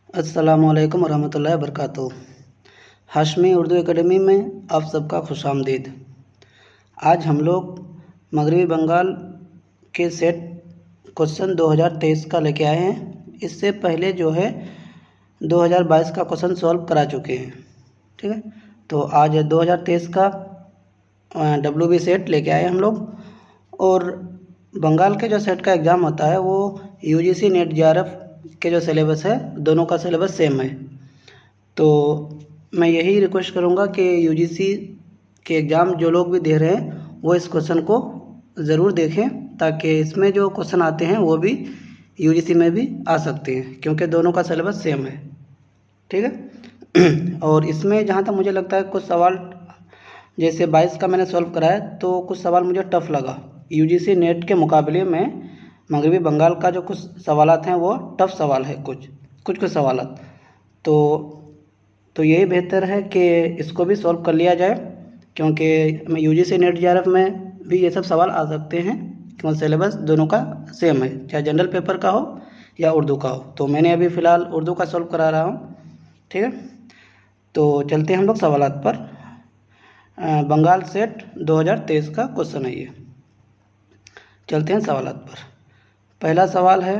अस्सलामुअलैकुम वरहमतुल्लाहि वबरकातुहू। हाशमी उर्दू एकेडमी में आप सबका खुशामदीद। आज हम लोग मगरबी बंगाल के सेट क्वेश्चन 2023 का लेके आए हैं। इससे पहले जो है 2022 का क्वेश्चन सॉल्व करा चुके हैं, ठीक है। तो आज 2023 का WB सेट लेके आए हम लोग। और बंगाल के जो सेट का एग्ज़ाम होता है वो UGC नेट JRF के जो सिलेबस है दोनों का सिलेबस सेम है। तो मैं यही रिक्वेस्ट करूँगा कि UGC के एग्ज़ाम जो लोग भी दे रहे हैं वो इस क्वेश्चन को ज़रूर देखें, ताकि इसमें जो क्वेश्चन आते हैं वो भी UGC में भी आ सकते हैं, क्योंकि दोनों का सिलेबस सेम है, ठीक है। और इसमें जहाँ तक मुझे लगता है कुछ सवाल जैसे 22 का मैंने सॉल्व कराया तो कुछ सवाल मुझे टफ़ लगा। UGC नेट के मुकाबले में मगरबी बंगाल का जो कुछ सवालात हैं वो टफ़ सवाल है, कुछ सवालात। तो यही बेहतर है कि इसको भी सॉल्व कर लिया जाए, क्योंकि UGC नेट JRF में भी ये सब सवाल आ सकते हैं, क्योंकि सिलेबस दोनों का सेम है, चाहे जनरल पेपर का हो या उर्दू का हो। तो मैंने अभी फ़िलहाल उर्दू का सॉल्व करा रहा हूँ, ठीक है। तो चलते हैं हम लोग सवालात पर। बंगाल सेट 2023 का क्वेश्चन है ये। चलते हैं सवालात पर। पहला सवाल है,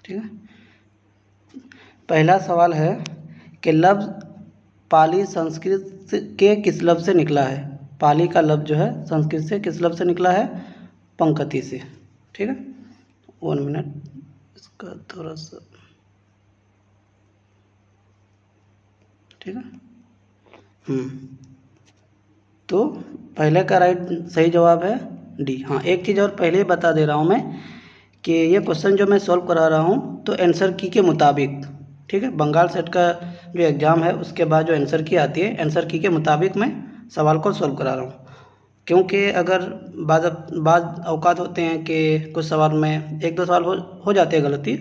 ठीक है। पहला सवाल है कि लफ्ज़ पाली संस्कृत के किस लफ्ज़ से निकला है। पाली का लफ्ज़ जो है संस्कृत से किस लफ्ज़ से निकला है? पंक्ति से, ठीक है। 1 मिनट, इसका थोड़ा सा, ठीक है। तो पहले का सही जवाब है डी। हाँ, एक चीज़ और पहले बता दे रहा हूँ मैं कि ये क्वेश्चन जो मैं सॉल्व करा रहा हूँ तो आंसर की के मुताबिक, ठीक है। बंगाल सेट का जो एग्ज़ाम है उसके बाद जो आंसर की आती है, आंसर की के मुताबिक मैं सवाल को सॉल्व करा रहा हूँ। क्योंकि अगर बाज़ औकात होते हैं कि कुछ सवाल में 1-2 सवाल हो जाते हैं गलती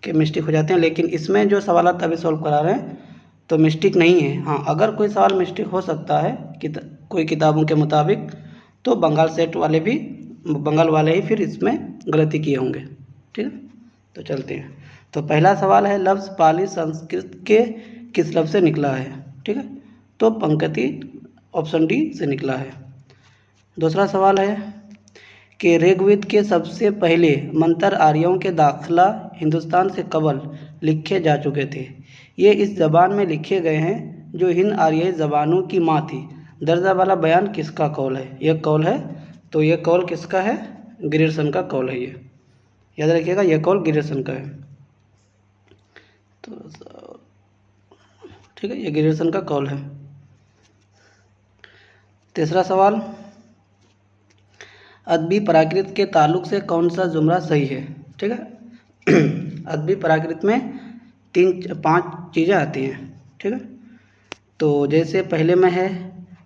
कि मिस्टेक हो जाते हैं, लेकिन इसमें जो सवाल अभी सॉल्व करा रहे हैं तो मिस्टेक नहीं है। हाँ, अगर कोई सवाल मिस्टेक हो सकता है कोई किताबों के मुताबिक, तो बंगाल वाले ही फिर इसमें गलती किए होंगे, ठीक है। तो चलते हैं। तो पहला सवाल है लफ्ज़ पाली संस्कृत के किस लफ्ज़ से निकला है, ठीक है। तो पंक्ति ऑप्शन डी से निकला है। दूसरा सवाल है कि ऋग्वेद के सबसे पहले मंत्र आर्यों के दाखिला हिंदुस्तान से कबल लिखे जा चुके थे। ये इस ज़बान में लिखे गए हैं जो हिंद आर्यी ज़बानों की माँ थी। दर्जा वाला बयान किसका कौल है? यह कौल है, तो यह कौल किसका है? ग्रियर्सन का कौल है। ये याद रखिएगा, यह कौल ग्रियर्सन का है। तो ठीक है, ये ग्रियर्सन का कौल है। तीसरा सवाल, अदबी प्राकृत के ताल्लुक से कौन सा जुमला सही है, ठीक है। अदबी प्राकृत में 5 चीज़ें आती हैं, ठीक है। तो जैसे पहले में है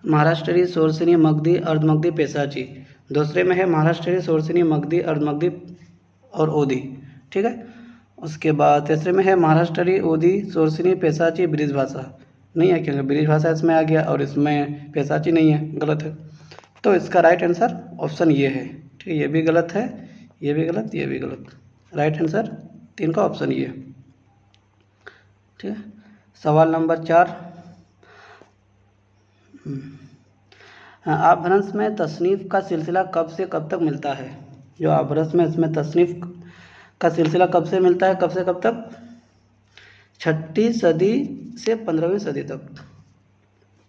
महाराष्ट्री, सोरसिनी, मगधी, अर्धमगधी, पेशाची। दूसरे में है महाराष्ट्री, सोरसिनी, मगधी, अर्धमगधी और ओदी, ठीक है। उसके बाद तीसरे में है महाराष्ट्री, ओदी, सोरसिनी, पेशाची, ब्रिज भाषा। नहीं है, क्योंकि ब्रिज भाषा इसमें आ गया और इसमें पेशाची नहीं है, गलत है। तो इसका राइट आंसर ऑप्शन ये है, ठीक है। ये भी गलत है, ये भी गलत, ये भी गलत। राइट आंसर 3 का ऑप्शन ये, ठीक है। सवाल नंबर 4, अपभ्रंश में तसनीफ़ का सिलसिला कब से कब तक मिलता है? जो अपभ्रंश में इसमें तसनीफ़ का सिलसिला कब से मिलता है, कब से कब तक? 6ठी सदी से 15वीं सदी तक,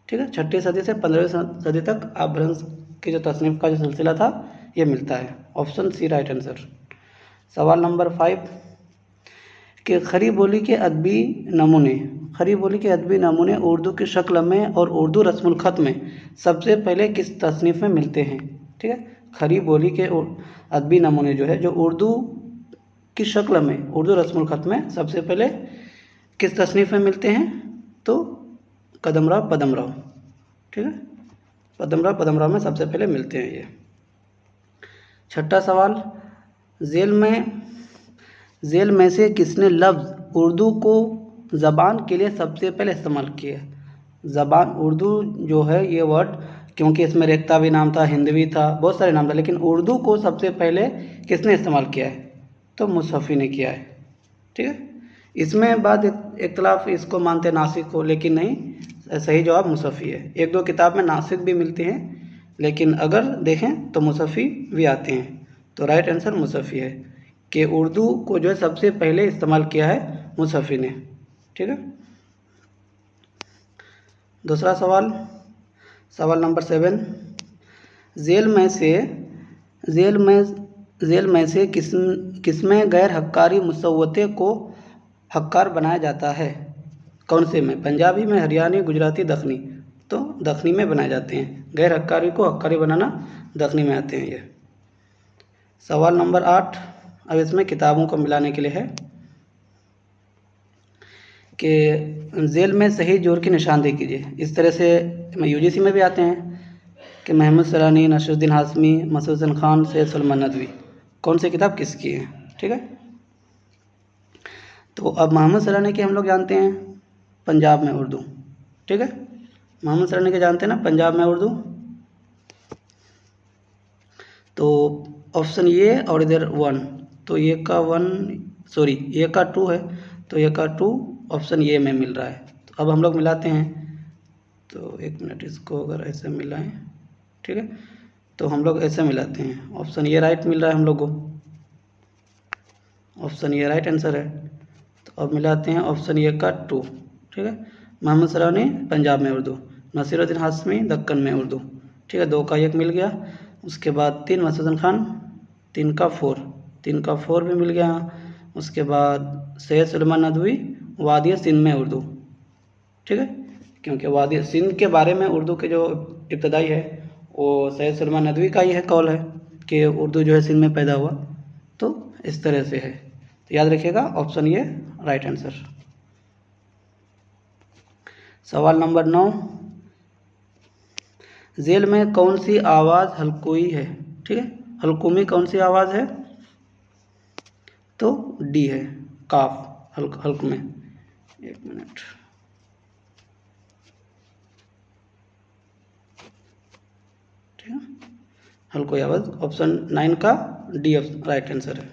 ठीक है। 6ठी सदी से 15वीं सदी तक अपभ्रंश की जो तसनीफ़ का जो सिलसिला था ये मिलता है। Option C right answer. सवाल नंबर 5 कि खड़ी बोली के अदबी नमूने उर्दू की शक्ल में और उर्दू रस्मुल ख़त में सबसे पहले किस तसनीफ़ में मिलते हैं, ठीक है। खड़ी बोली के अदबी नमूने जो है, जो उर्दू की शक्ल में, उर्दू रस्मुल ख़त में सबसे पहले किस तसनीफ़ में मिलते हैं? तो कदमराव पदमराव, ठीक है। पदमराव में सबसे पहले मिलते हैं ये। 6ठा सवाल, जेल में से किसने लफ्ज़ उर्दू को ज़बान के लिए सबसे पहले इस्तेमाल किया? ज़बान उर्दू जो है ये वर्ड, क्योंकि इसमें रेख्ता भी नाम था, हिंदवी था, बहुत सारे नाम था, लेकिन उर्दू को सबसे पहले किसने इस्तेमाल किया है? तो मुसहफ़ी ने किया है, ठीक है। इसमें बाद इख्तलाफ इसको मानते हैं नासिक को, लेकिन नहीं, सही जवाब मुसफ़ी है। एक दो किताब में नासिक भी मिलती हैं, लेकिन अगर देखें तो मुसफ़ी भी आते हैं। तो राइट आंसर मुसफ़ी है कि उर्दू को जो है सबसे पहले इस्तेमाल किया है मुसफ़ी ने। ठीक है। दूसरा सवाल, सवाल नंबर 7, जेल में से किसमें गैर हक्कारी मुसव्वते को हक्कार बनाया जाता है? कौन से में? पंजाबी में, हरियाणी, गुजराती, दखनी। तो दखनी में बनाए जाते हैं। गैर हक्कारी को हक्कारी बनाना दखनी में आते हैं ये। सवाल नंबर 8, अब इसमें किताबों को मिलाने के लिए है कि जेल में सही जोर की निशानदेही कीजिए। इस तरह से यूजीसी में भी आते हैं कि महमूद सरानी, नसीरुद्दीन हाशमी, मसूद हसन खान, सैयद सुलेमान नदवी, कौन सी किताब किसकी है? ठीक है। तो अब मोहम्मद सरानी की हम लोग जानते हैं पंजाब में उर्दू। ठीक है, मोहम्मद सरानी के जानते हैं ना, पंजाब में उर्दू। तो ऑप्शन ये और इधर 1, तो ये का 1 सॉरी ये का 2 है, तो ये का 2 ऑप्शन ये में मिल रहा है। तो अब हम लोग मिलाते हैं। तो एक मिनट, इसको अगर ऐसे मिलाएं, ठीक है, तो हम लोग ऐसे मिलाते हैं। ऑप्शन ये राइट मिल रहा है हम लोग को, ऑप्शन ये राइट आंसर है। तो अब मिलाते हैं ऑप्शन ये का 2। ठीक है, मोहम्मद सरानी पंजाब में उर्दू, नसीरुद्दीन हाशमी दक्कन में उर्दू। ठीक है, 2 का 1 मिल गया। उसके बाद 3 मसूद हसन खान, 3 का 4 भी मिल गया। उसके बाद सैयद सुलेमान नदवी वादी सिंध में उर्दू। ठीक है, क्योंकि वादी सिंध के बारे में उर्दू के जो इब्तदाई है वो सैयद सुलेमान नदवी का ही है, कौल है कि उर्दू जो है सिंध में पैदा हुआ। तो इस तरह से है, तो याद रखिएगा ऑप्शन ये राइट आंसर। सवाल नंबर 9, जेल में कौन सी आवाज़ हल्कुई है? ठीक है, हल्कुमी कौन सी आवाज़ है? तो डी है, काफ, हल्क में। एक मिनट, ठीक है, हल्कुई आवाज़, ऑप्शन 9 का डी राइट आंसर है।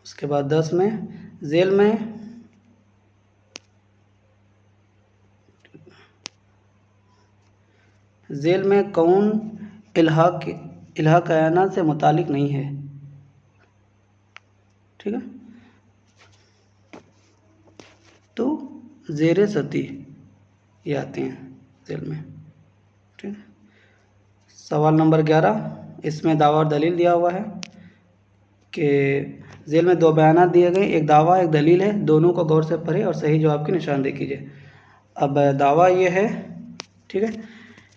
उसके बाद 10 में, जेल में कौन इल्हा कायनात से मुतालिक नहीं है? ठीक है, तो ज़ेरे सती ये आते हैं जेल में। ठीक है। सवाल नंबर 11, इसमें दावा और दलील दिया हुआ है कि जेल में 2 बयानात दिए गए, एक दावा एक दलील है, दोनों को गौर से पढ़ें और सही जवाब की निशानदेही कीजिए। अब दावा ये है, ठीक है,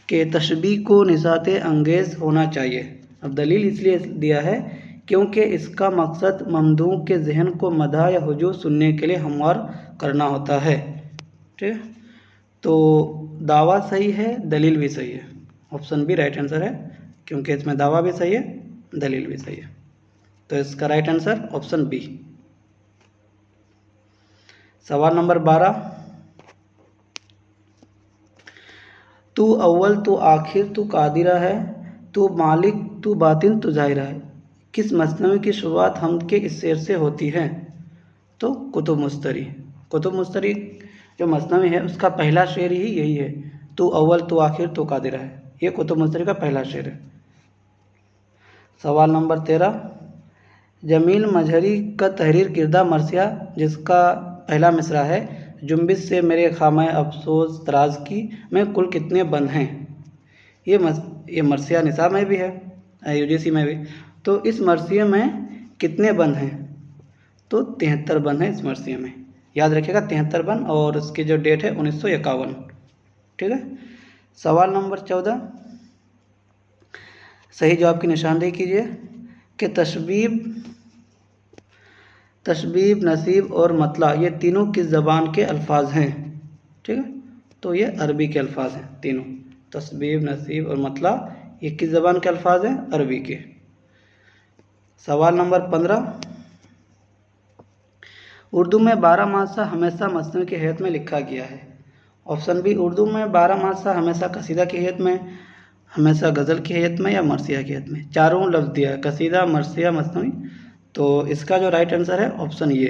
कि तशबीह को निसात अंगेज़ होना चाहिए। अब दलील इसलिए दिया है क्योंकि इसका मकसद ममदूह के जहन को मदह या हुजूम सुनने के लिए हमवार करना होता है। ठीक है, तो दावा सही है, दलील भी सही है, ऑप्शन बी राइट आंसर है, क्योंकि इसमें दावा भी सही है, दलील भी सही है। तो इसका राइट आंसर ऑप्शन बी। सवाल नंबर 12, तू अव्वल तू आखिर तू कादिरा है, तू मालिक तू बातिन तू ज़ाहिरा है, किस मसनवी की शुरुआत हमद के इस शेर से होती है? तो कुतुब मुस्तरी जो मसनवी है उसका पहला शेर ही यही है, तू अव्वल तू आखिर तू कादिरा है, ये कुतुब मुस्तरी का पहला शेर है। सवाल नंबर 13, जमील मजहरी का तहरीर किरदा मरसिया जिसका पहला मिसरा है, जुम्बिश से मेरे खामे अफसोस तराज की में कुल कितने बंद हैं? ये मरसिया निसाब में भी है, यूजीसी में भी। तो इस मरसिया में कितने बंद हैं? तो 73 बंद हैं इस मरसिया में, याद रखिएगा 73 बंद, और उसकी जो डेट है 1951। ठीक है। सवाल नंबर 14, सही जवाब की निशानदेही कीजिए कि तशबीब, नसीब और मतला ये तीनों किस ज़बान के अल्फाज हैं? ठीक है, तो ये अरबी के अल्फाज हैं तीनों, तशबीब, नसीब और मतला ये किस ज़बान के अल्फाज हैं? अरबी के। सवाल नंबर 15, उर्दू में 12 मासा हमेशा मसनवी की हैत में लिखा गया है। ऑप्शन बी, उर्दू में 12 मासा हमेशा कसीदा की हैत में, हमेशा गज़ल की हैत में, या मरसिया की हैत में। चारों लफ्ज़ दिया है, कसीदा, मरसिया, मसनवी। तो इसका जो राइट आंसर है ऑप्शन ये,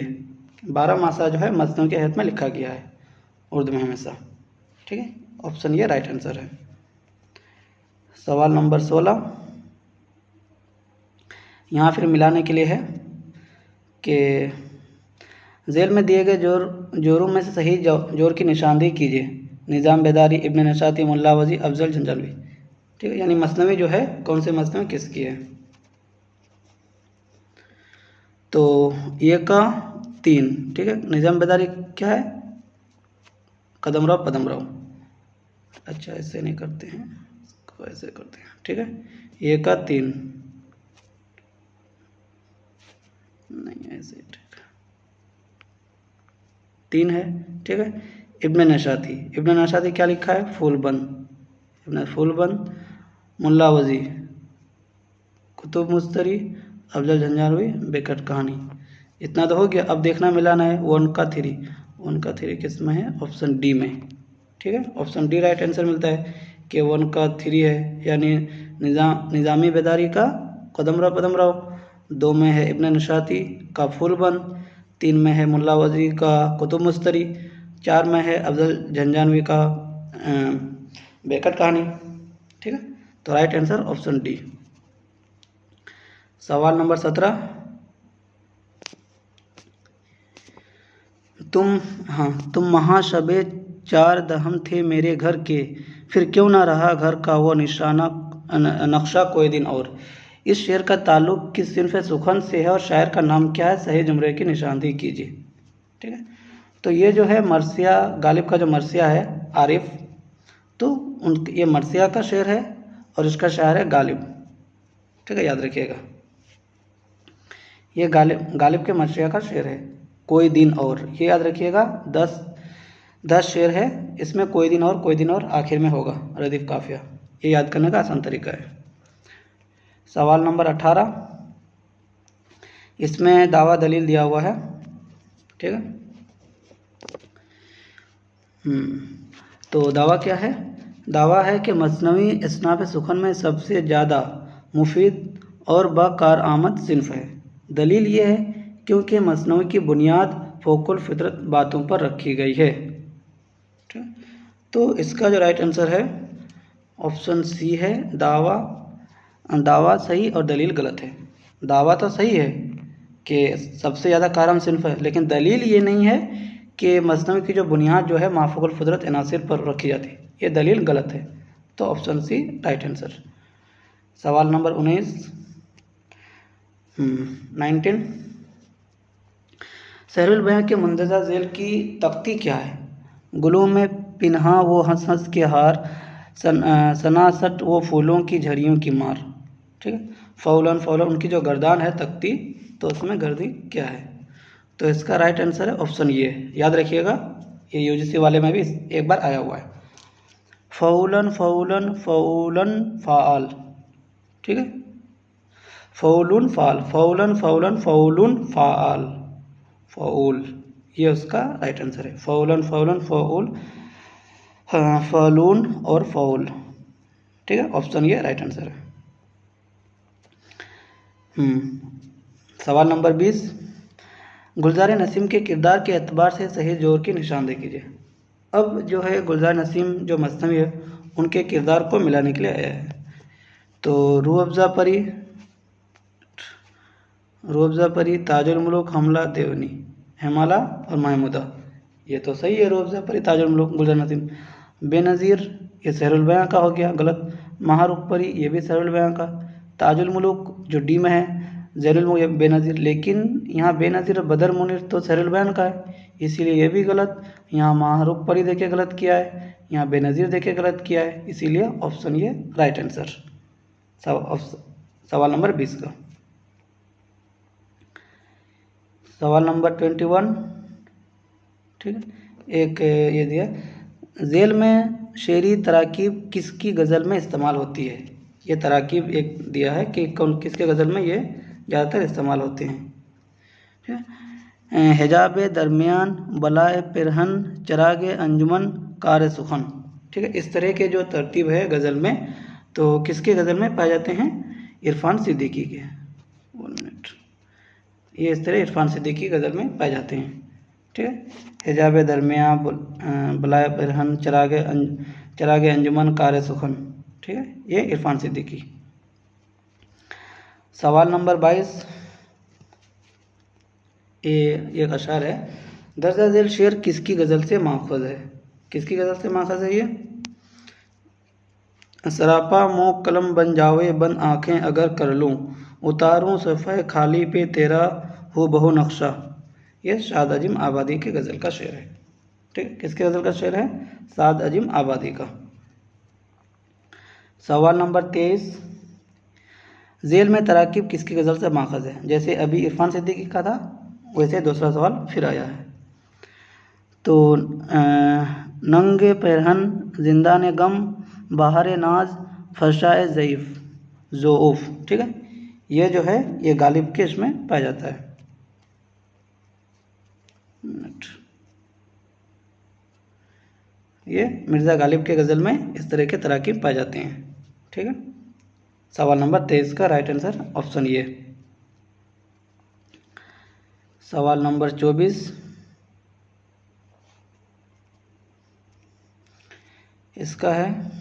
12 मासा जो है मसनवी के हयात में लिखा गया है उर्दू में हमेशा। ठीक है, ऑप्शन ये राइट आंसर है। सवाल नंबर 16, यहाँ फिर मिलाने के लिए है कि झेल में दिए गए जोरों में से सही जोर की निशानदेही कीजिए। निज़ाम बेदारी, इब्न नशाती, मुल्ला वजी, अफजल झंझानवी। ठीक है, यानी मसनवी जो है कौन से मसनवी किसकी है। तो ये का 3। ठीक है, निज़ाम बेदारी क्या है, कदमराव पदमराव। अच्छा ऐसे नहीं करते हैं, इसको ऐसे करते हैं। ठीक है, ये का 3 नहीं ऐसे, ठीक है 3 है। ठीक है, इब्न नशाती क्या लिखा है, फूलबंद, इब्न फूलबंद, मुल्ला वजी, कुतुब मुस्तरी, अफजल झंझारवी, बेकट कहानी। इतना तो हो गया। अब देखना मिलाना है 1 का 3 किस में है, ऑप्शन डी में। ठीक है, ऑप्शन डी राइट आंसर मिलता है कि 1 का 3 है, यानी निज़ामी बेदारी का कदमराव पदमराव, 2 में है इब्न नशाती का फूलबंद, 3 में है मुल्ला वजी का कुतुब मुस्तरी, 4 में है अफजल झंझानवी का बेकट कहानी। ठीक है, तो राइट आंसर ऑप्शन डी। सवाल नंबर 17, तुम महाशबे 4 दहम थे मेरे घर के, फिर क्यों ना रहा घर का वो निशाना नक्शा कोई दिन और। इस शेर का ताल्लुक किस सिन्फ सुखन से है और शायर का नाम क्या है, सही जुमले की निशानदेही कीजिए। ठीक है, तो ये जो है मरसिया, गालिब का जो मरसिया है आरिफ, तो ये मरसिया का शेर है और इसका शायर है गालिब। ठीक है, याद रखिएगा, ये गालिब के मरसिया का शेर है कोई दिन और, ये याद रखिएगा। 10 शेर है, इसमें कोई दिन और आखिर में होगा रदीफ काफिया। ये याद करने का आसान तरीका है। सवाल नंबर 18, इसमें दावा दलील दिया हुआ है। ठीक है, तो दावा क्या है, दावा है कि मसनवी इसनाफ सुखन में सबसे ज़्यादा मुफीद और बाकारआमद सिन्फ है। दलील ये है क्योंकि मसनवी की बुनियाद फ़ौकुल फितरत बातों पर रखी गई है। ठीक, तो इसका जो राइट आंसर है ऑप्शन सी है, दावा सही और दलील गलत है। दावा तो सही है कि सबसे ज़्यादा कारआमद सिन्फ है, लेकिन दलील ये नहीं है कि मसनवी की जो बुनियाद जो है माफ़ूकुल फितरत अनासिर पर रखी जाती है, ये दलील गलत है। तो ऑप्शन सी राइट आंसर। सवाल नंबर 19 सहरुल बयां के मुंदजा झेल की तख्ती क्या है। गुलों में पिन्हा वो हंस हंस के हार, सनासट वो फूलों की झड़ियों की मार। ठीक है, फौलन उनकी जो गर्दान है तख्ती, तो उसमें गर्दी क्या है। तो इसका राइट आंसर है ऑप्शन ये, याद रखिएगा, ये यूजीसी वाले में भी एक बार आया हुआ है, फौलन फ़ाल। ठीक है, फौलुन फ़ाल, फौलन फ़ाल, फ़ाउल, ये उसका राइट आंसर है। फौलन फ़ाउल, फलून और फ़ाउल। ठीक है, ऑप्शन ये राइट आंसर है। सवाल नंबर 20, गुलजार नसीम के किरदार के एतबार से सही जोर की निशानदेही कीजिए। अब जो है गुलजार नसीम जो मसनवी है उनके किरदार को मिलाने के लिए आया है। तो रूह अफ़ज़ा परी, ताजुल मुल्क, हमला देवनी, हेमाला और महमूदा, ये तो सही है। रूह अफ़ज़ा परी, ताजुल मुल्क, गुलजार नसीम। बेनज़ीर, ये सहरुल बयां का हो गया, गलत। महारुख परी, ये भी सहरुल बयां का। ताजुल मुल्क जो डी में है, ज़ैनुल मुल्क बेनज़ीर, लेकिन यहाँ बेनज़ीर बदर मुनीर तो सहरुल बयान का है, इसीलिए ये भी गलत। यहाँ महारुख परी देखे गलत किया है, यहाँ बेनज़ीर देखे गलत किया है, इसीलिए ऑप्शन ये राइट आंसर। सवाल नंबर 20 का। सवाल नंबर 21, ठीक है, एक ये दिया, झेल में शेरी तराकीब किसकी गज़ल में इस्तेमाल होती है। ये तराकीब एक दिया है कि कौन किसके गज़ल में ये ज़्यादातर इस्तेमाल होते हैं। हिजाब दरमियान, बलाए पिरहन, चरागे अंजुमन, कार सुखन। ठीक है, इस तरह के जो तरतीब है गज़ल में, तो किसके गज़ल में पाए जाते हैं, इरफान सिद्दीकी के। 1 मिनट, ये इस तरह इरफान सिद्दीकी की गज़ल में पाए जाते हैं। ठीक है, हिजाब दरमिया, बलाए बिरहन, चरागे अंजुमन, कार सुखन। ठीक है, ये इरफान सिद्दीकी। सवाल नंबर 22, ये एक अशार है। दर्जा झेल शेर किसकी गज़ल से माखूज़ है? किसकी गज़ल से माखूज़ है ये? सरापा मोह कलम बन जावे, बंद आंखें अगर कर लूँ, उतारूं सफ़े खाली पे तेरा हो बहु नक्शा। ये साद अजीम आबादी की गज़ल का शेर है। ठीक है, किसके गज़ल का शेर है? साद अजीम आबादी का। सवाल नंबर 23, जेल में तराकीब किसकी गज़ल से माखज़ है? जैसे अभी इरफान सिद्दीकी का था, वैसे दूसरा सवाल फिर आया है। तो नंगे पैरहन, जिंदान गम, बाहर नाज, फशाए ज़ईफ़, ज़ोऊफ़। ठीक है, ये जो है ये गालिब के इसमें पाया जाता है। ये मिर्ज़ा गालिब के गज़ल में इस तरह के तराकीब पाए जाते हैं। ठीक है, सवाल नंबर 23 का राइट आंसर ऑप्शन ये। सवाल नंबर 24, इसका है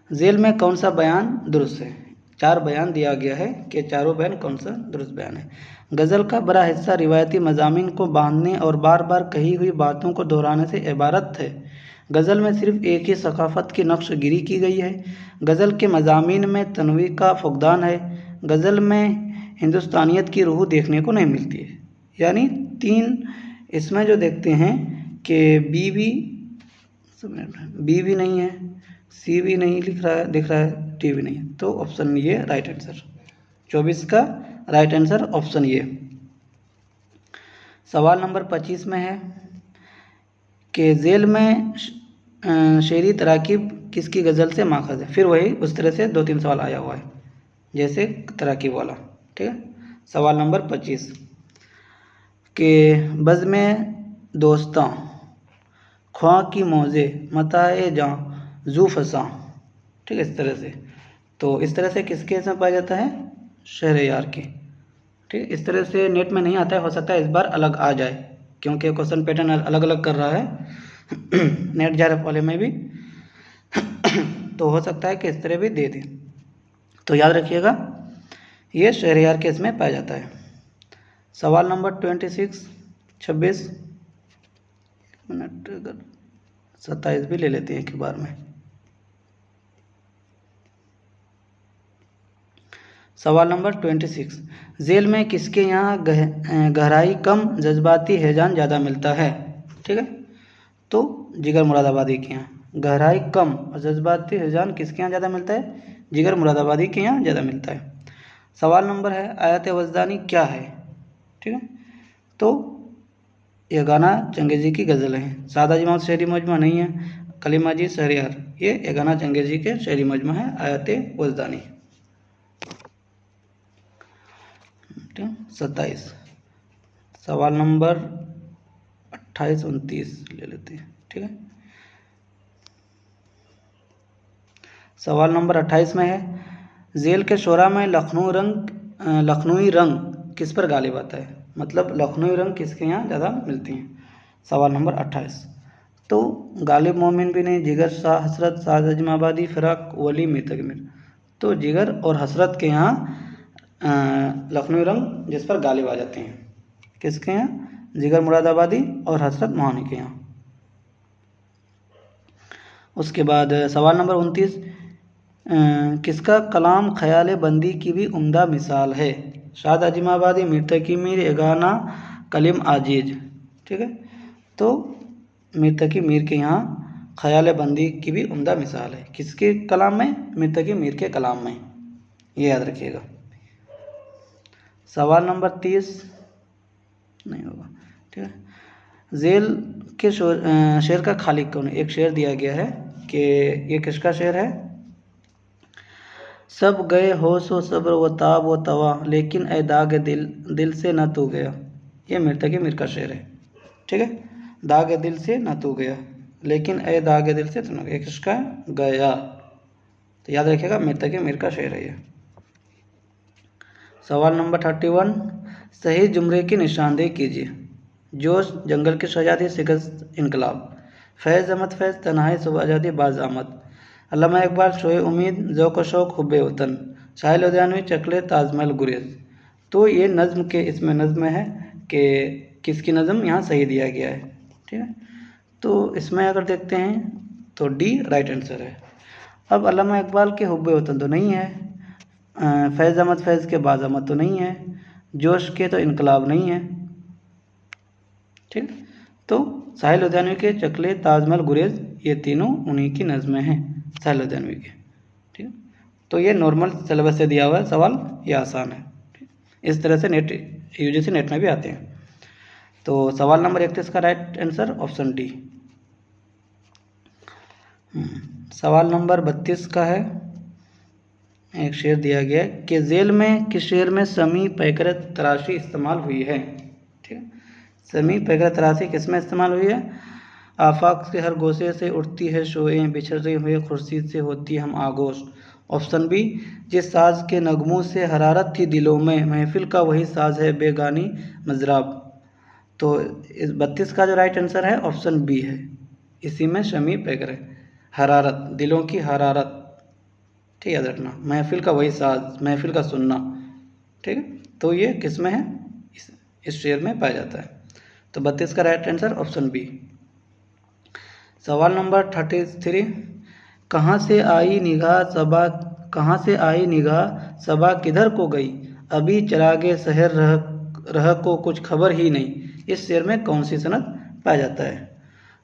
जेल में कौन सा बयान दुरुस्त है? 4 बयान दिया गया है कि चारों बयान कौन सा दुरुस्त बयान है। गज़ल का बड़ा हिस्सा रिवायती मज़ामीन को बांधने और बार बार कही हुई बातों को दोहराने से इबारत है। गज़ल में सिर्फ एक ही सकाफ़त की नक्शगिरी की गई है। गज़ल के मज़ामीन में तनवी का फुक़दान है। गज़ल में हिंदुस्तानियत की रूह देखने को नहीं मिलती है। यानी 3 इसमें जो देखते हैं कि बी भी नहीं है, सी भी नहीं दिख रहा है, टी भी नहीं है। तो ऑप्शन ये राइट आंसर, 24 का राइट आंसर ऑप्शन ये। सवाल नंबर 25 में है कि जेल में शेरी तराकीब किसकी गज़ल से माखज़ है? फिर वही उस तरह से 2-3 सवाल आया हुआ है जैसे तराकीब वाला। ठीक है, सवाल नंबर 25 के बज़ में दोस्तां, ख्वां की मौजे, मताए जां, जू फसां। ठीक है, इस तरह से। तो इस तरह से किसके इसमें पाया जाता है? शहरयार के। ठीक है, इस तरह से नेट में नहीं आता है, हो सकता है इस बार अलग आ जाए क्योंकि क्वेश्चन पैटर्न अलग अलग कर रहा है नेट JRF वाले में भी तो हो सकता है कि इस तरह भी दे दें। तो याद रखिएगा ये शहरयार के इसमें पाया जाता है। सवाल नंबर 26 मिनट, अगर 27 भी ले लेते हैं एक बार में। सवाल नंबर 26, जेल में किसके यहाँ गहराई कम, जज्बाती हैजान ज़्यादा मिलता है? ठीक है, तो जिगर मुरादाबादी के यहाँ गहराई कम और जज्बाती हैजान किसके यहाँ ज़्यादा मिलता है? जिगर मुरादाबादी के यहाँ ज़्यादा मिलता है। सवाल नंबर है आयत वजदानी क्या है? ठीक है, तो यह गाना चंगेज़ी की गज़ल है। सादा जमात शेरी मजमा नहीं है, कलीमा जी शहरयार, ये गाना चंगेज़ी के शेरी मजमा है आयत वजदानी। 27, सवाल नंबर 28-29 ले लेते हैं। ठीक है, सवाल नंबर 28 में है जेल के शोरा में लखनऊई रंग किस पर गालिब आता है? मतलब लखनऊई रंग किसके यहाँ ज़्यादा मिलती हैं? सवाल नंबर 28, तो गालिब मोमिन भी नहीं, जिगर शाह हसरत, साद अजम आबादी, फिराक वली, मीर तकी मीर। तो जिगर और हसरत के यहाँ लखनऊई रंग जिस पर गालिब आ जाते हैं। किसके यहाँ? जिगर मुरादाबादी और हसरत मोहानी के यहाँ। उसके बाद सवाल नंबर 29, किसका कलाम ख्याल बंदी की भी उम्दा मिसाल है? शाद अजीमाबादी, मीर तकी मीर, एगाना कलीम आजीज। ठीक है, तो मीर तकी मीर के यहाँ ख्याल बंदी की भी उम्दा मिसाल है। किसके कलाम में? मीर तकी मीर के कलाम में, ये याद रखिएगा। सवाल नंबर 30 नहीं होगा। ठीक है, जेल के शेर का खालिक कौन है? एक शेर दिया गया है कि ये किसका शेर है? सब गए होश व सब्र व ताब व तवा, लेकिन ए दाग दिल से न तू गया। ये मीर तकी मीर का शेर है। ठीक है, दाग दिल से न तू गया, लेकिन ए दाग दिल से तू न गया, किसका गया? तो याद रखिएगा मीर तकी मीर का शेर है ये। सवाल नंबर 31, सही जुमले की निशानदेही कीजिए। जोश जंगल की शहजादी, शिकस्त इनकलाब। फैज़ अहमद फैज़, तन्हाई सुबह आज़ादी, बाज़ आमद। अल्लामा इकबाल, शोए उम्मीद, ज़ौक़ शौक़, हुब्बे वतन। साहिल लुधियानवी, चकले, ताजमहल, गुरेज। तो ये नज़्म के इसमें नज़्म है कि किसकी नज़्म यहाँ सही दिया गया है। ठीक है, तो इसमें अगर देखते हैं तो डी राइट आंसर है। अब अल्लामा इकबाल के हुब्बे वतन तो नहीं है, फैज़ अहमद फैज़ के बाज़ अहमद तो नहीं है, जोश के तो इनकलाब नहीं है। ठीक, तो साहिल लुधियानवी के चकले, ताजमहल, गुरेज ये तीनों उन्हीं की नज़में हैं, साहिल लुधियानवी के। ठीक, तो ये नॉर्मल सिलेबस से दिया हुआ है सवाल, ये आसान है। इस तरह से नेट यूजीसी नेट में भी आते हैं। तो सवाल नंबर 31 का राइट आंसर ऑप्शन डी। सवाल नंबर 32 का है, एक शेर दिया गया है कि जेल में किस शेर में समी पैकर तराशी इस्तेमाल हुई है। ठीक है, समी पैकर तराशी किस में इस्तेमाल हुई है। आफाक से हर गोसे से उठती है शोएं, बिछड़ रही हुई खुर्शीद से होती हम आगोश। ऑप्शन बी, जिस साज के नगमों से हरारत थी दिलों में, महफिल का वही साज है बेगानी मजराब। तो इस 32 का जो राइट आंसर है ऑप्शन बी है, इसी में शमी पैकर है, हरारत, दिलों की हरारत। ठीक, याद रखना, महफिल का वही साज, महफिल का सुनना। ठीक है, तो ये किस में है, इस शेर में पाया जाता है। तो 32 का राइट आंसर ऑप्शन बी। सवाल नंबर 33, कहाँ से आई निगाह सबा, कहाँ से आई निगाह सबा किधर को गई, अभी चरागे शहर रह को कुछ खबर ही नहीं। इस शेर में कौन सी सनत पाया जाता है।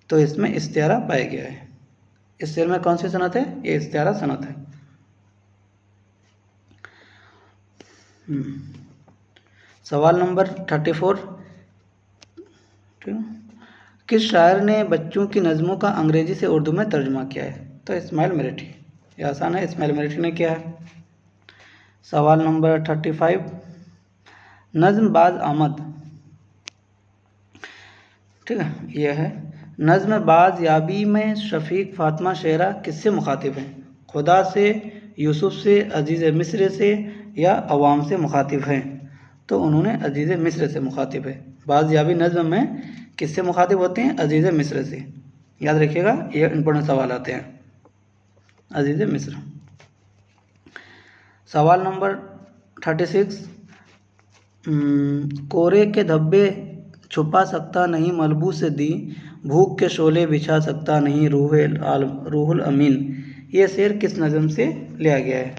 तो इसमें इस्तियारा पाया गया है। इस शेर में कौन सी सनत है, ये इस्तियारा सनत है। सवाल नंबर 34, किस शायर ने बच्चों की नज़मों का अंग्रेजी से उर्दू में तर्जुमा किया है। तो इस्माइल मेरठी, ये आसान है, इस्माइल मेरठी ने किया है। सवाल नंबर 35, नज़्म बाज़ आमद। ठीक है, यह है, नज़्म बाज़ याबी में शफ़ीक फ़ातिमा शेरा किससे मुखातिब हैं। खुदा से, यूसुफ से, अजीज़ मिस्र से या अवाम से मुखातिब हैं। तो उन्होंने अजीज़ मिस्र से मुखातिब है। बाज़ याबी नज़्म में किससे मुखातिब होते हैं, अजीज़ मिस्र से। याद रखिएगा, ये इंपॉर्टेंट सवाल आते हैं, अजीज़ मिस्र। सवाल नंबर 36, कोरे के धब्बे छुपा सकता नहीं मलबू से दी, भूख के शोले बिछा सकता नहीं रूहुल अमीन। ये शेर किस नज़म से लिया गया है।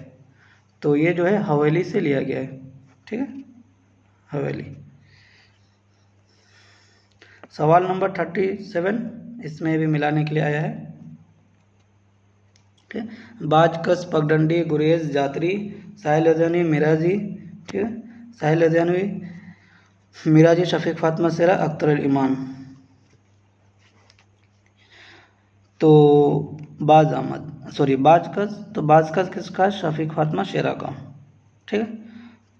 तो ये जो है हवेली से लिया गया है। ठीक है, हवेली। सवाल नंबर 37, इसमें भी मिलाने के लिए आया है। ठीक है, बाजकस, पगडंडी, गुरेज, जातरी, साहिल लुधियानवी, मिराजी। ठीक है, साहिल लुधियानवी, मिराजी, शफीक फातिमा शेरा, अख्तर अल ईमान। तो बाज अहमद, सॉरी बाजकस, तो बाजकस किसका, शफीक फातिमा शेरा का। ठीक है,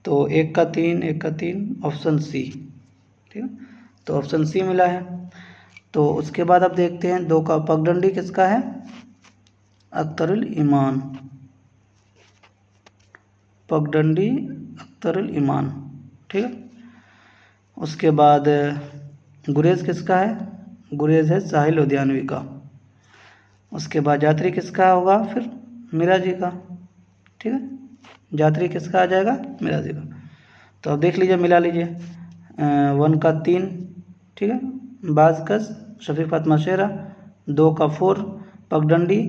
तो 1 का 3, 1 का 3, ऑप्शन सी। ठीक है, तो ऑप्शन सी मिला है। तो उसके बाद अब देखते हैं 2 का, पगडंडी किसका है, अख्तर अल ईमान, पगडंडी अख्तर अल ईमान। ठीक है, उसके बाद गुरेज किसका है, गुरेज है साहिल लुधियानवी का। उसके बाद जातरी किसका होगा, फिर मिराजी का। ठीक है, जातरी किसका आ जाएगा, मिराजी का। तो अब देख लीजिए, मिला लीजिए, 1 का 3, ठीक है, बाजकस, शफीक फातिमा शेरा, 2 का 4, पगडंडी,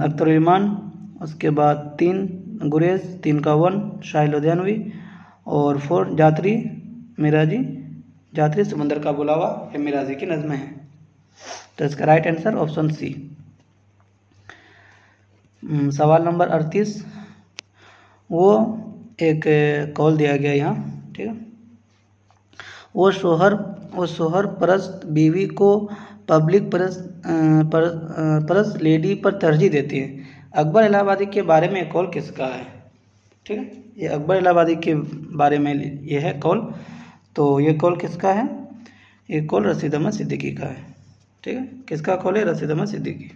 अख्तर ईमान, उसके बाद 3 गुरेज, 3 का 1 साहिल लुधियानवी, और 4 जातरी मिराजी। जातरी समंदर का बुलावा ये मिराजी की नज़में हैं। तो इसका राइट आंसर ऑप्शन सी। सवाल नंबर 38, वो एक कॉल दिया गया यहाँ। ठीक है, वो शोहर परस्त बीवी को पब्लिक परस्त लेडी पर तरजीह देती है। अकबर इलाहाबादी के बारे में कॉल किसका है। ठीक है, ये अकबर इलाहाबादी के बारे में ये है कॉल। तो ये कॉल किसका है, ये कॉल रशीद अहमद सिद्दीकी का है। ठीक है, किसका कॉल है, रशीद अहमद सिद्दीकी।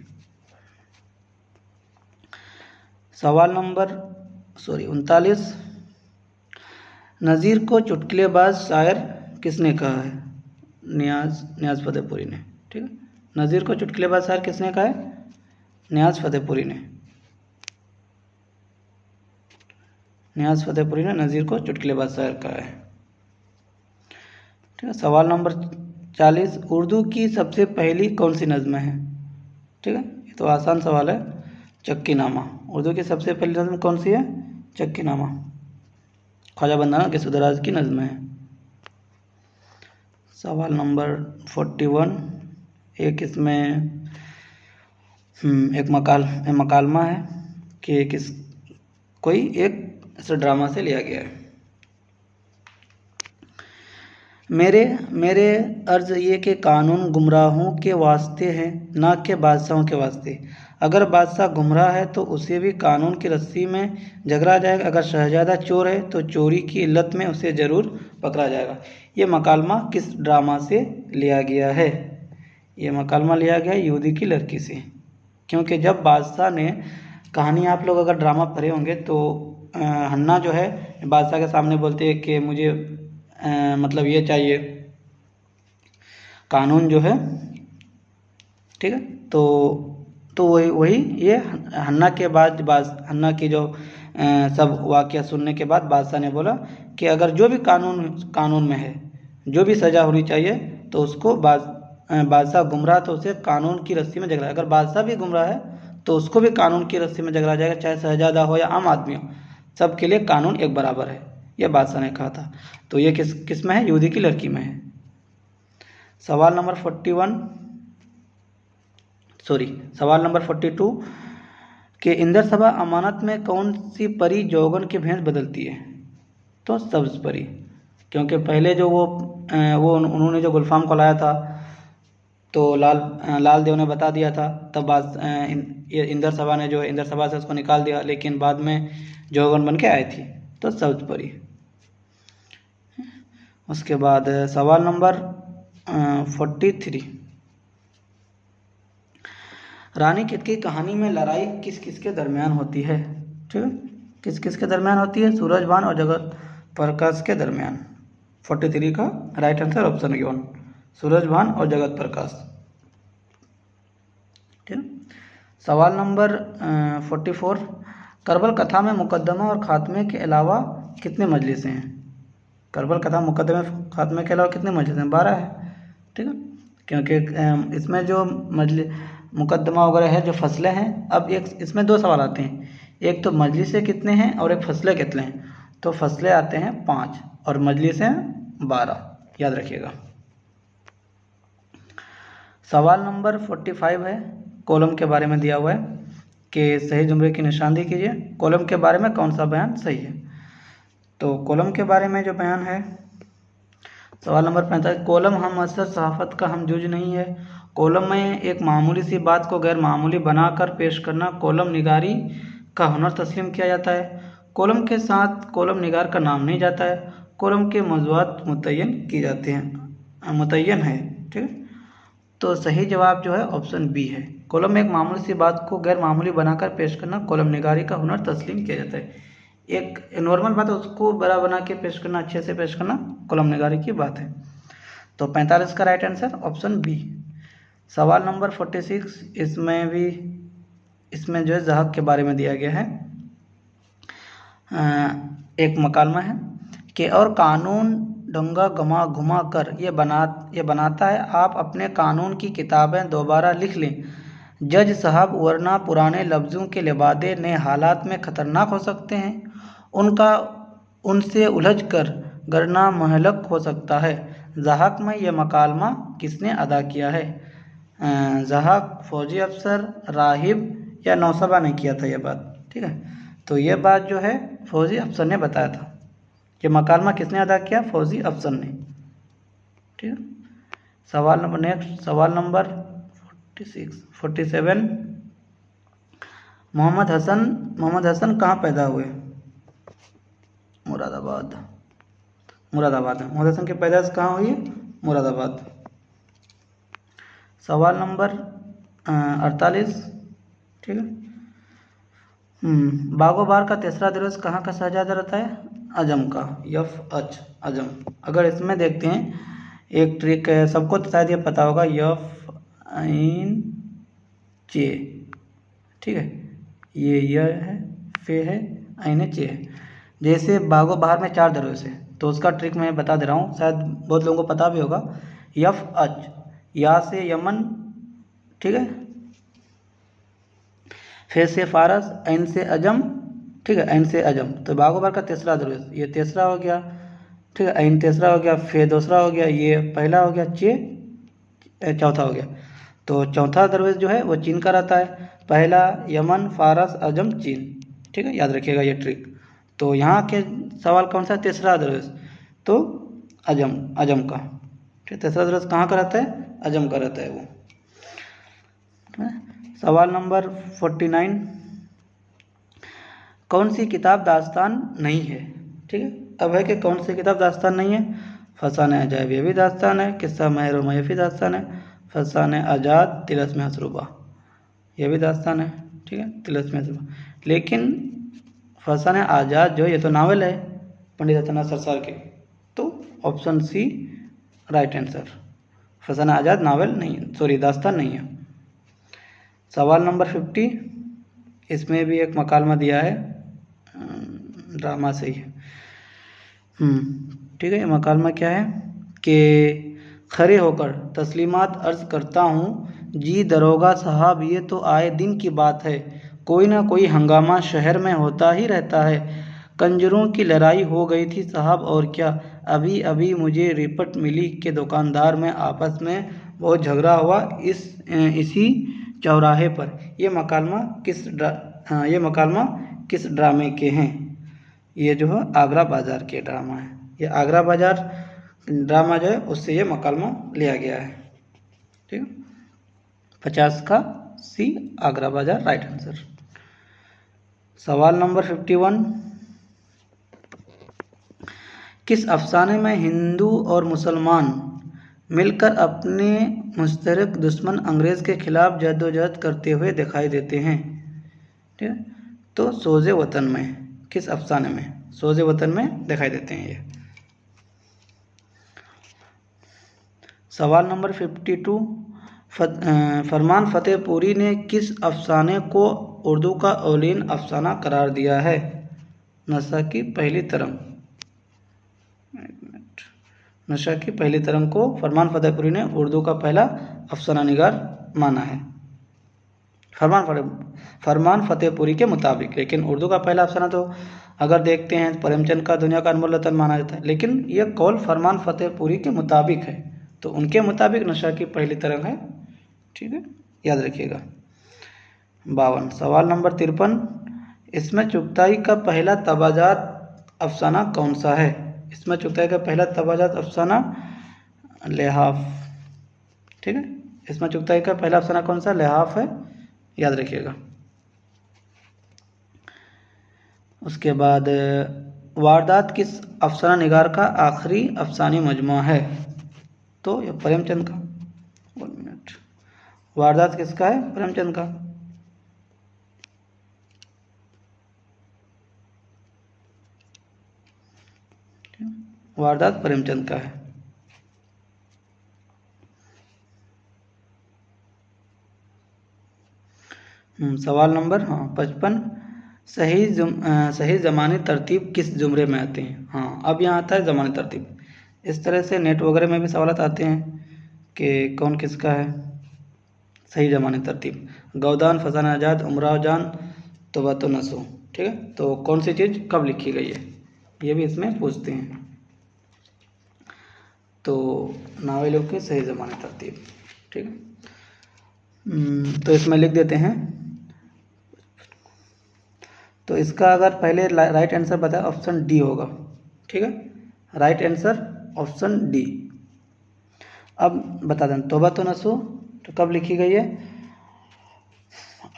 सवाल नंबर 39, नज़ीर को चुटकुलेबाज शायर किसने कहा है? नियाज़ फतेहपुरी ने। ठीक है, नज़ीर को चुटकुलेबाज शायर किसने कहा है? नियाज़ फतेहपुरी ने। नियाज़ फतेहपुरी ने नज़ीर को चुटकुलेबाज शायर कहा है। ठीक है, सवाल नंबर 40, उर्दू की सबसे पहली कौन सी नज़्म है? ठीक है, ये तो आसान सवाल है, चक्कीनामा। उर्दू की सबसे पहली नज़्म कौन सी है? चक्कीनामा, ख्वाजा बंदाना किसुदराज की नज़्म है। सवाल नंबर 41, एक इसमें एक मकालमा है कि कोई एक ऐसे ड्रामा से लिया गया है। मेरे अर्ज़ ये कि कानून गुमराहों के वास्ते हैं, ना कि बादशाहों के वास्ते। अगर बादशाह गुमराह है तो उसे भी कानून की रस्सी में जकड़ा जाएगा। अगर शहजादा चोर है तो चोरी की इल्लत में उसे ज़रूर पकड़ा जाएगा। ये मकालमा किस ड्रामा से लिया गया है? ये मकालमा लिया गया है यहूदी की लड़की से। क्योंकि जब बादशाह ने, कहानी आप लोग अगर ड्रामा पढ़े होंगे तो हन्ना जो है बादशाह के सामने बोलते हैं कि मुझे मतलब ये चाहिए कानून जो है। ठीक है, तो वही ये हन्ना के बाद हन्ना की जो सब वाक़या सुनने के बाद बादशाह ने बोला कि अगर जो भी कानून में है, जो भी सज़ा होनी चाहिए तो उसको बादशाह गुमराह तो उसे कानून की रस्सी में जकड़ा। अगर बादशाह भी गुमराह है तो उसको भी कानून की रस्सी में जकड़ा जाएगा, चाहे शहजादा हो या आम आदमी हो, सबके लिए कानून एक बराबर है, यह बादशाह ने कहा था। तो ये किस में है? यहूदी की लड़की में है। सवाल नंबर 42 कि इंदर सभा अमानत में कौन सी परी जौगन की भेंट बदलती है? तो सब्ज परी। क्योंकि पहले जो वो उन्होंने जो गुलफाम को लाया था तो लाल देव ने बता दिया था, तब इंदर सभा से उसको निकाल दिया, लेकिन बाद में जौगन बन के आई थी, तो सब्ज परी। उसके बाद सवाल नंबर 43, रानी केतकी की कहानी में लड़ाई किस किस के दरमियान होती है? ठीक है, किस किस के दरमियान होती है? सूरजभान और जगत प्रकाश के दरमियान। 43 का राइट आंसर ऑप्शन 1, सूरजभान और जगत प्रकाश। ठीक है, सवाल नंबर 44, करबल कथा में मुकदमा और खात्मे के अलावा कितने मजलिसें हैं? करबल कथा मुकदमे खात्मे के अलावा कितने मजलिसें हैं? 12 है। ठीक है, क्योंकि इसमें जो मुकदमा वगैरह है, जो फसलें हैं, अब एक इसमें 2 सवाल आते हैं, एक तो मजलिसें कितने हैं और एक फसलें कितने हैं। तो फसलें आते हैं 5 और मजलिसें 12, याद रखिएगा। सवाल नंबर 45 है, कॉलम के बारे में दिया हुआ है कि सही जुमले की निशानदेही कीजिए। कॉलम के बारे में कौन सा बयान सही है? तो कॉलम के बारे में जो बयान है, सवाल नंबर 45, कॉलम हम असर सहाफ़त का हम जुज नहीं है। कॉलम में एक मामूली सी बात को गैर मामूली बनाकर पेश करना कॉलम निगारी का हुनर तस्लीम किया जाता है। कॉलम के साथ कॉलम निगार का नाम नहीं जाता है। कॉलम के मौज़ूआत मुतय्यन किए जाते हैं, मुतय्यन है। ठीक है, तो सही जवाब जो है ऑप्शन बी है। कॉलम में एक मामूली सी बात को गैर मामूली बनाकर पेश करना कॉलम निगारी का हुनर तस्लीम किया जाता है। एक नॉर्मल बात है, उसको बड़ा बना के पेश करना, अच्छे से पेश करना कॉलम निगारी की बात है। तो 45 का राइट आंसर ऑप्शन बी। सवाल नंबर 46, इसमें जो है ज़हक के बारे में दिया गया है। एक मकालमा है कि और कानून डंगा घुमा कर ये बनाता है, आप अपने कानून की किताबें दोबारा लिख लें जज साहब, वरना पुराने लफ्ज़ों के लिबादे नए हालात में ख़तरनाक हो सकते हैं। उनसे उलझ कर गरना महलक हो सकता है। ज़हक में यह मकालमा किसने अदा किया है? ज़हक फौजी अफसर, राहिब या नौसबा ने किया था यह बात। ठीक है, तो यह बात जो है फौजी अफसर ने बताया था। ये मकालमा किसने अदा किया? फौजी अफसर ने। ठीक है, सवाल नंबर 47, मोहम्मद हसन कहाँ पैदा हुए? मुरादाबाद में। मोहम्मद हसन की पैदाइश कहाँ हुई? मुरादाबाद। सवाल नंबर 48, ठीक है, बागोबार का तीसरा दिवस कहाँ का शहजादा रहता है? अजम का, यफ अच अजम। अगर इसमें देखते हैं एक ट्रिक है, सबको तो शायद ये पता होगा, यफ आइन चे, ठीक है, ये य है, फे है, आइन चे है। जैसे बागो बाहर में 4 दरवेश है, तो उसका ट्रिक मैं बता दे रहा हूँ, शायद बहुत लोगों को पता भी होगा। यफ अच, या से यमन, ठीक है, फे से फारस, ऐन से अजम, ठीक है, ऐन से अजम। तो बागोबार का तीसरा दरवेश, ये तीसरा हो गया, ठीक है, ऐन तीसरा हो गया, फे दूसरा हो गया, ये पहला हो गया, चे चौथा हो गया। तो चौथा दरवेश जो है वो चीन का रहता है, पहला यमन, फारस, अजम, चीन, ठीक है, याद रखिएगा ये ट्रिक। तो यहाँ के सवाल कौन सा, तीसरा दरवेश, तो अजम, अजम का, ठीक, तीसरा दरवेश कहाँ का रहता है, अजम का रहता है वो। सवाल नंबर 49, कौन सी किताब दास्तान नहीं है, ठीक है। अब है कि कौन सी किताब दास्तान नहीं है, फसाने अजायब ये भी दास्तान है, किस्सा महर व महफी दास्तान है, फसाने आज़ाद तिलस्म हसरूबा ये भी दास्तान है, ठीक है, तिलस्म हसरूबा। लेकिन फसाने आज़ाद जो ये तो नावल है पंडित रतन सरसार के, तो ऑप्शन सी राइट आंसर, फसाने आज़ाद नावल नहीं है, सॉरी दास्तान नहीं है। सवाल नंबर 50, इसमें भी एक मकालमा दिया है, ड्रामा से ही है, ठीक है। ये मकालमा क्या है कि खड़े होकर तस्लीमात अर्ज करता हूँ जी दरोगा साहब, ये तो आए दिन की बात है, कोई ना कोई हंगामा शहर में होता ही रहता है, कंजरों की लड़ाई हो गई थी साहब और क्या, अभी अभी मुझे रिपोर्ट मिली कि दुकानदार में आपस में बहुत झगड़ा हुआ इसी चौराहे पर। ये मकालमा किस ड्रामे के हैं, ये जो है आगरा बाजार के ड्रामा है, ये आगरा बाजार ड्रामा जो है उससे ये मकालमा लिया गया है, ठीक है। 50 का सी आगरा बाजार राइट आंसर। सवाल नंबर 51, किस अफसाने में हिंदू और मुसलमान मिलकर अपने मुश्तरक दुश्मन अंग्रेज़ के खिलाफ जद्दोजहद करते हुए दिखाई देते हैं, ठीक है। तो सोज़े वतन में, किस अफसाने में, सोज़े वतन में दिखाई देते हैं ये। सवाल नंबर 52, फरमान फतेहपुरी ने किस अफसाने को उर्दू का औलीन अफसाना करार दिया है, नशा की पहली तरंग, नशा की पहली तरंग को फरमान फतेहपुरी ने उर्दू का पहला अफसाना निगार माना है, फरमान फतेहपुरी के मुताबिक। लेकिन उर्दू का पहला अफसाना तो अगर देखते हैं प्रेमचंद का दुनिया का अनमोल रतन माना जाता है, लेकिन यह कौल फरमान फतेहपुरी के मुताबिक है, तो उनके मुताबिक नशा की पहली तरंग है, ठीक है, याद रखिएगा। 52, सवाल नंबर 53, इसमें चुगताई का पहला तबाजात अफसाना कौन सा है, इसमें चुगताई का पहला तबाजात अफसाना लिहाफ, ठीक है, इसमें चुगताई का पहला अफसाना कौन सा, लिहाफ है, याद रखिएगा। उसके बाद वारदात किस अफसाना निगार का आखिरी अफसानी मजमूआ है, तो ये प्रेमचंद का, 1 मिनट, वारदात किसका है, प्रेमचंद का। वारदात प्रेमचंद का है। सवाल नंबर 55, सही ज़मानी तरतीब किस जुमरे में आते हैं, हाँ अब यहाँ आता है ज़मानी तरतीब। इस तरह से नेट वगैरह में भी सवाल आते हैं कि कौन किसका है सही ज़मानी तरतीब, गौदान, फसाना आज़ाद, उमराव जान, तोबा तो नसो, ठीक है, तो कौन सी चीज़ कब लिखी गई है, ये भी इसमें पूछते हैं। तो नावलों की सही ज़मानी तरतीब, ठीक है, तो इसमें लिख देते हैं। तो इसका अगर पहले राइट आंसर बताया ऑप्शन डी होगा, ठीक है, राइट आंसर ऑप्शन डी। अब बता दें तौबा तो नसो तो कब लिखी गई है,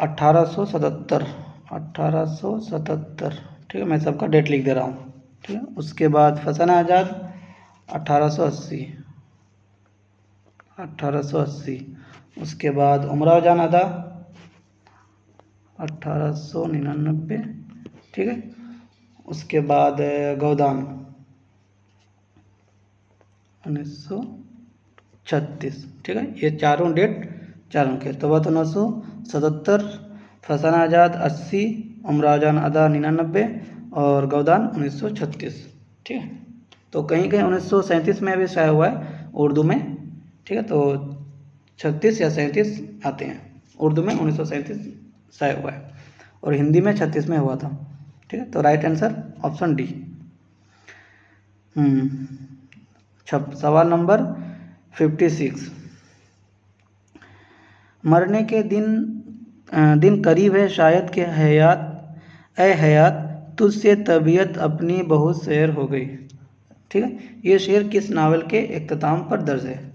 1877, 1877, ठीक है, मैं सबका डेट लिख दे रहा हूँ, ठीक है। उसके बाद फसाना आज़ाद 1880, 1880। उसके बाद उमराव जान अदा 1899, ठीक है। उसके बाद गोदान 1936, ठीक है। ये चारों डेट चारों के। तोबा तो 1977, फसाना आज़ाद 80, उमराजान अदा 99 और गोदान 1936, ठीक है। तो कहीं कहीं 1937 में भी शाया हुआ है उर्दू में, ठीक है। तो 36 या 37 आते हैं, उर्दू में 1937 शाया हुआ है और हिंदी में 36 में हुआ था, ठीक है। तो राइट आंसर ऑप्शन डी। सवाल नंबर 56, मरने के दिन करीब है शायद के हयात तुझसे तबीयत अपनी बहुत शेर हो गई, ठीक है। ये शेर किस नावल के इख्तिताम पर दर्ज है?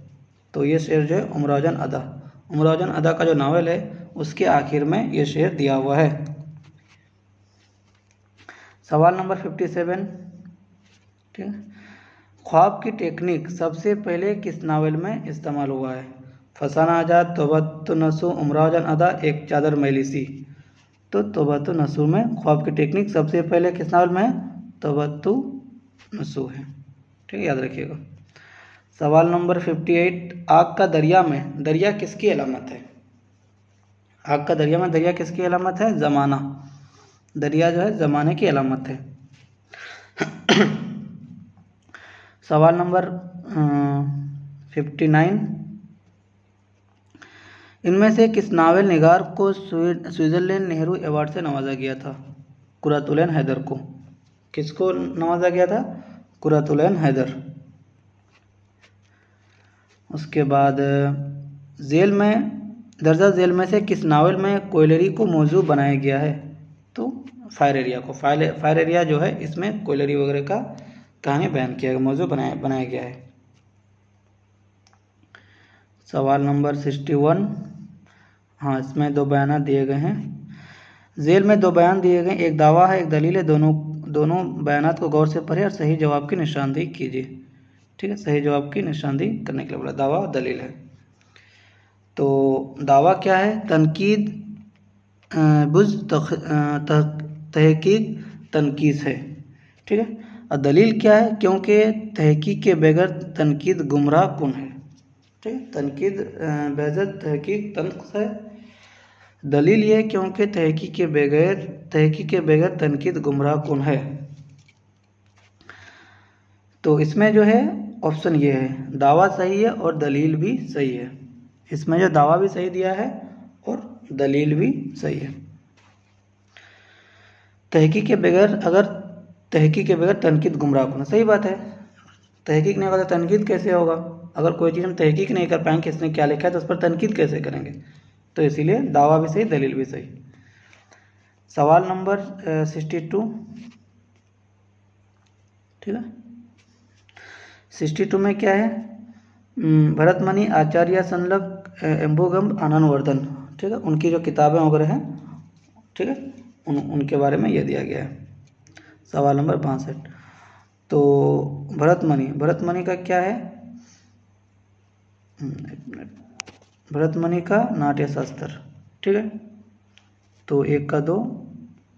तो ये शेर जो है उमराजान अदा का जो नावल है उसके आखिर में ये शेर दिया हुआ है। सवाल नंबर 57, ठीक है। ख्वाब की टेक्निक सबसे पहले किस नावल में इस्तेमाल हुआ है? फसाना आज़ाद, तौबत नसूह, उमराजान अदा, एक चादर मैली सी। तो तौबत नसूह में ख्वाब की टेक्निक सबसे पहले किस नावल में है? तौबत नसूह है, ठीक है, याद रखिएगा। सवाल नंबर 58, आग का दरिया में दरिया किसकी अलामत है? आग का दरिया में दरिया किसकी अलामत है? ज़माना। दरिया जो है ज़माने की अलामत है। सवाल नंबर 59, इनमें से किस नावल निगार को स्विट्ज़रलैंड नेहरू अवार्ड से नवाजा गया था? कुरातुलैन हैदर को। किसको नवाजा गया था? कुरातुलैन हैदर। उसके बाद जेल में से किस नावल में कोयलरी को मौजू बनाया गया है? तो फायर एरिया जो है इसमें कोयलरी वगैरह का कहानी बयान किया गया, मौजू बनाया गया है। सवाल नंबर 61, हाँ, इसमें दो बयान दिए गए हैं। जेल में दो बयान दिए गए, एक दावा है एक दलील है, दोनों बयानात को गौर से पढ़ें और सही जवाब की निशानदेही कीजिए, ठीक है। सही जवाब की निशानदेही करने के लिए बोला, दावा और दलील है। तो दावा क्या है? तनकीद बुज़ तहकीक तनकीस है, ठीक है। और दलील क्या है? क्योंकि तहकीक के बगैर तनकीद गुमराह कुन है, ठीक है। तनकीद बेजत तहकीक तनक़ है। दलील ये क्योंकि तहकीक के बगैर तनकीद गुमराह कुन है। तो इसमें जो है ऑप्शन ये है, दावा सही है और दलील भी सही है। इसमें जो दावा भी सही दिया है और दलील भी सही है। तहकीक के बगैर तनकीद गुमराह कुन, सही बात है। तहकीक नहीं होगा तो तनकीद कैसे होगा? अगर कोई चीज़ हम तहकीक नहीं कर पाएंगे किसने क्या लिखा है तो उस पर तनकीद कैसे करेंगे? तो इसीलिए दावा भी सही, दलील भी सही। सवाल नंबर 62, ठीक है। 62 में क्या है? भरतमणि, आचार्य संलग, एम्बुगम, आनंदवर्धन, ठीक है, उनकी जो किताबें वगैरह हैं, ठीक है, उनके बारे में यह दिया गया है। सवाल नंबर 62, तो भरतमणि का क्या है? भरतमणि का नाट्य शास्त्र, ठीक है। तो 1 का 2,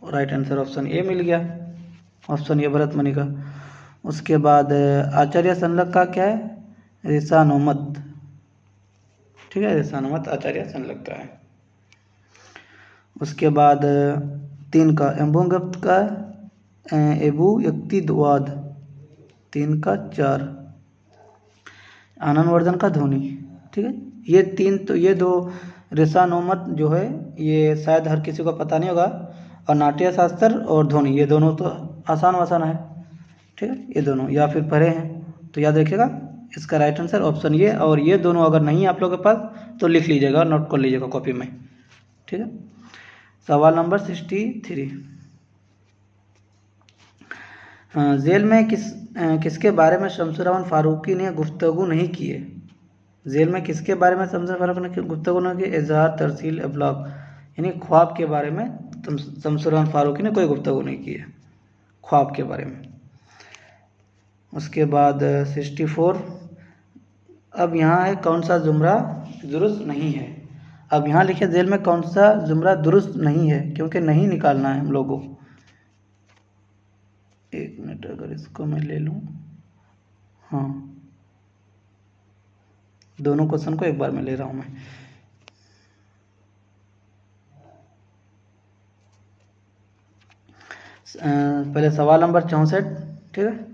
राइट आंसर ऑप्शन ए मिल गया, ऑप्शन ए भरतमणि का। उसके बाद आचार्य संलग का क्या है? रिसानोमत, ठीक है, रिसानोमत आचार्य संलग का है। उसके बाद 3 का एम्बुगम का एबू यक्तिवाद, 3 का 4, आनंदवर्धन का ध्वनि, ठीक है। ये 3, तो ये 2 रिसानोमत जो है ये शायद हर किसी को पता नहीं होगा, और नाट्य शास्त्र और ध्वनि ये दोनों तो आसान है, ठीक है, ये दोनों या फिर पढ़े हैं तो याद रखिएगा। इसका राइट आंसर ऑप्शन ये, और ये दोनों अगर नहीं आप लोगों के पास तो लिख लीजिएगा, नोट कर लीजिएगा कॉपी में, ठीक है। सवाल नंबर 63, जेल में किसके बारे में शमसुर फारूकी ने गुफ्तगू नहीं की है? जेल में किसके बारे में शमसुर फारूकी ने गुफ्तगू नहीं की? इजहार, तरसील, इबलाग, यानी ख्वाब के बारे में शमसुर फारूकी ने कोई गुफ्तगू नहीं की है, ख्वाब के बारे में। उसके बाद 64, अब यहाँ है कौन सा जुमरा दुरुस्त नहीं है? अब यहाँ लिखे जेल में कौन सा जुमरा दुरुस्त नहीं है, क्योंकि नहीं निकालना है हम लोगों को। एक मिनट, अगर इसको मैं ले लूँ, हाँ दोनों क्वेश्चन को एक बार में ले रहा हूँ मैं। पहले सवाल नंबर 64, ठीक है।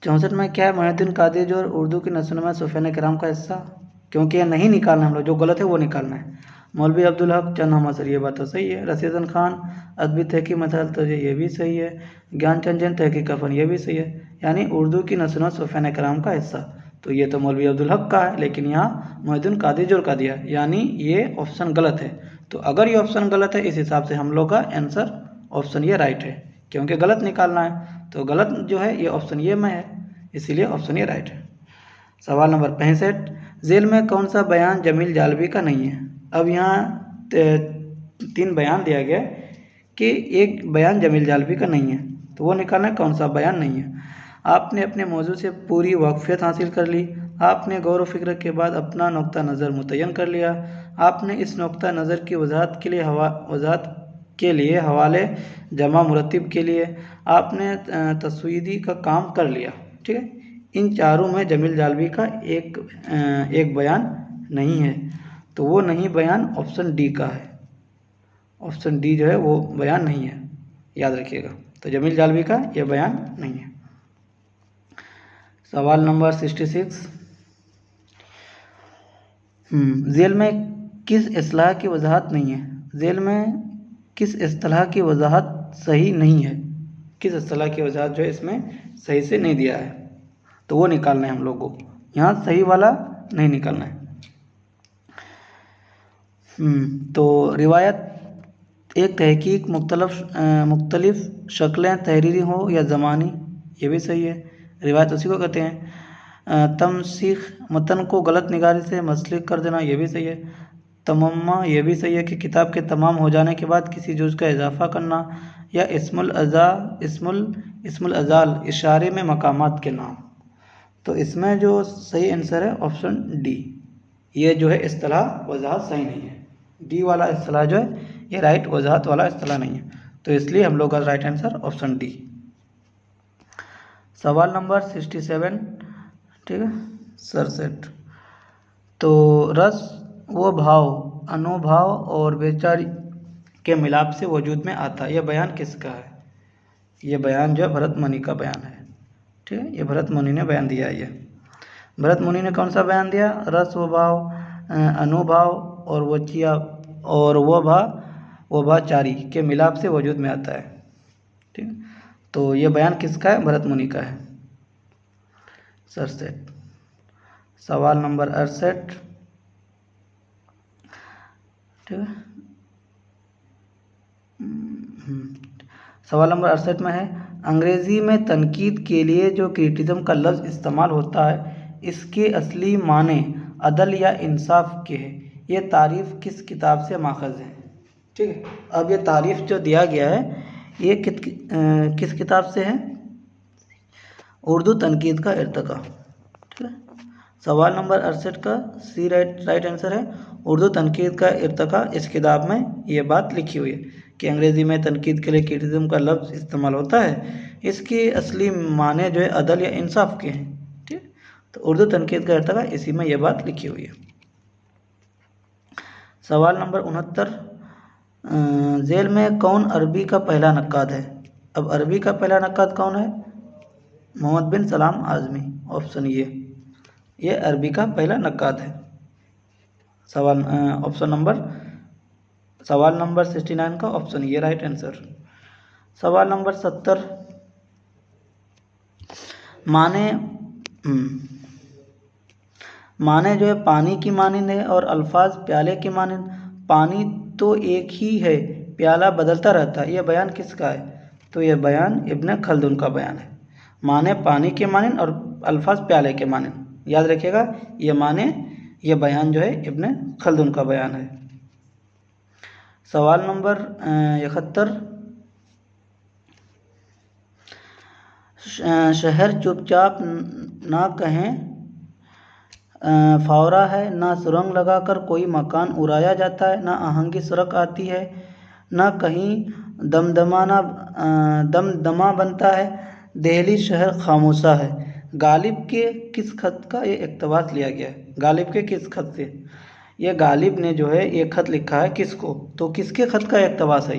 64 में क्या है, मोहिउद्दीन कादी जो उर्दू की नस्ल में सुफियान किराम का हिस्सा, क्योंकि ये नहीं निकालना हम लोग, जो गलत है वो निकालना है। मौलवी अब्दुल हक चंद हमसर, ये बात तो सही है। रशीदन खान अदबी तहकीक मसाइल तो ये भी सही है। ज्ञानचंद जैन तहकीक कफन, ये भी सही है। यानी उर्दू की नस्ल में सुफियान किराम का हिस्सा, तो ये तो मौलवी अब्दुल हक का है, लेकिन यहाँ मोहिउद्दीन कादी जोर का दिया, यानी ये ऑप्शन गलत है। तो अगर ये ऑप्शन गलत है, इस हिसाब से हम लोग का आंसर ऑप्शन ये राइट है, क्योंकि गलत निकालना है, तो गलत जो है ये ऑप्शन ये में है, इसीलिए ऑप्शन ये राइट है। सवाल नंबर 65, जेल में कौन सा बयान जमील जालबी का नहीं है। अब यहाँ 3 बयान दिया गया कि एक बयान जमील जालबी का नहीं है, तो वो निकालना है कौन सा बयान नहीं है। आपने अपने मौजू से पूरी वाकफियत हासिल कर ली, आपने गौर व फिक्र के बाद अपना नुक्ता नज़र मुतय्यन कर लिया, आपने इस नुक्ता नज़र की वजाहत के लिए हवाले जमा मुरतब के लिए आपने तस्वीदी का काम कर लिया, ठीक है। इन चारों में जमील जालबी का एक बयान नहीं है, तो वो नहीं बयान ऑप्शन डी का है। ऑप्शन डी जो है वो बयान नहीं है, याद रखिएगा। तो जमील जालबी का ये बयान नहीं है। सवाल नंबर 66, जेल में किस इस्लाह की वजाहत नहीं है। जेल में किस इस्लाह की वजाहत सही नहीं है, किस इस्लाह की वजाहत जो है इसमें सही से नहीं दिया है, तो वो निकालना है हम लोग को। यहाँ सही वाला नहीं निकालना है। तो रिवायत एक तहकीक मुख्तलिफ शक्लें तहरीरी हो या ज़मानी, ये भी सही है। रिवायत उसी को कहते हैं। तमसीख मतन को गलत निगारी से मसलिक कर देना, ये भी सही है। तमम्मा, ये भी सही है कि किताब के तमाम हो जाने के बाद किसी जुज़ का इजाफा करना, या इस्मुल अजाल इशारे में मकामात के नाम। तो इसमें जो सही आंसर है ऑप्शन डी, ये जो है इस्तिलाह वजाहत सही नहीं है। डी वाला इस्तिलाह जो है ये राइट वजाहत वाला इस्तिलाह नहीं है, तो इसलिए हम लोग का राइट आंसर ऑप्शन डी। सवाल नंबर 67, ठीक है, सरसेट। तो रस वो भाव अनुभाव और बेचारी के मिलाप से वजूद में आता, यह बयान किसका है। ये बयान जो है भरत मुनि का बयान है, ठीक है। ये भरत मुनि ने बयान दिया है। ये भरत मुनि ने कौन सा बयान दिया, रस व भाव अनुभाव और वचिया और वो भाचारी के मिलाप से वजूद में आता है, ठीक है। तो ये बयान किसका है, भरत मुनि का है, सरसेट। सवाल नंबर 68, ठीक है। सवाल नंबर 68 में है, अंग्रेज़ी में तनकीद के लिए जो क्रिटिज़म का लफ्ज़ इस्तेमाल होता है इसके असली माने अदल या इंसाफ के है। ये तारीफ़ किस किताब से माखज़ है, ठीक है। अब ये तारीफ़ जो दिया गया है ये किस किताब से है, उर्दू तनकीद का इर्तिका, ठीक है। सवाल नंबर 68 का सी राइट आंसर है, उर्दू तनकीद का इर्तिका। इस किताब में ये बात लिखी हुई है कि अंग्रेज़ी में तनकीद के लिए क्रिटिज़म का लफ्ज़ इस्तेमाल होता है, इसके असली माने जो है अदल या इंसाफ के हैं, ठीक। तो उर्दू तनकीद का इर्तिका, इसी में ये बात लिखी हुई है। सवाल नंबर 69, जेल में कौन अरबी का पहला नक्काद है। अब अरबी का पहला नक्काद कौन है, मोहम्मद बिन सलाम आज़मी, ऑप्शन ये अरबी का पहला नक्काद है। सवाल नंबर 69 का ऑप्शन ये राइट आंसर। सवाल नंबर 70, माने जो है पानी की मानिंद है और अल्फाज प्याले की मानिंद। पानी तो एक ही है, प्याला बदलता रहता है, यह बयान किसका है। तो यह बयान इब्न खल्दून का बयान है। माने पानी के मानिंद और अल्फाज प्याले के मानिंद, याद रखिएगा। ये बयान जो है इब्न खल्दून का बयान है। सवाल नंबर 71, शहर चुपचाप ना कहें फावरा है, ना सुरंग लगाकर कोई मकान उड़ाया जाता है, ना आहंगी सड़क आती है, ना कहीं दमदमा बनता है, दिल्ली शहर खामोशा है। गालिब के किस खत का ये इक़्तिबास लिया गया है? गालिब के किस खत से? ये गालिब ने जो है ये खत लिखा है किसको? तो किसके खत का इक़्तिबास है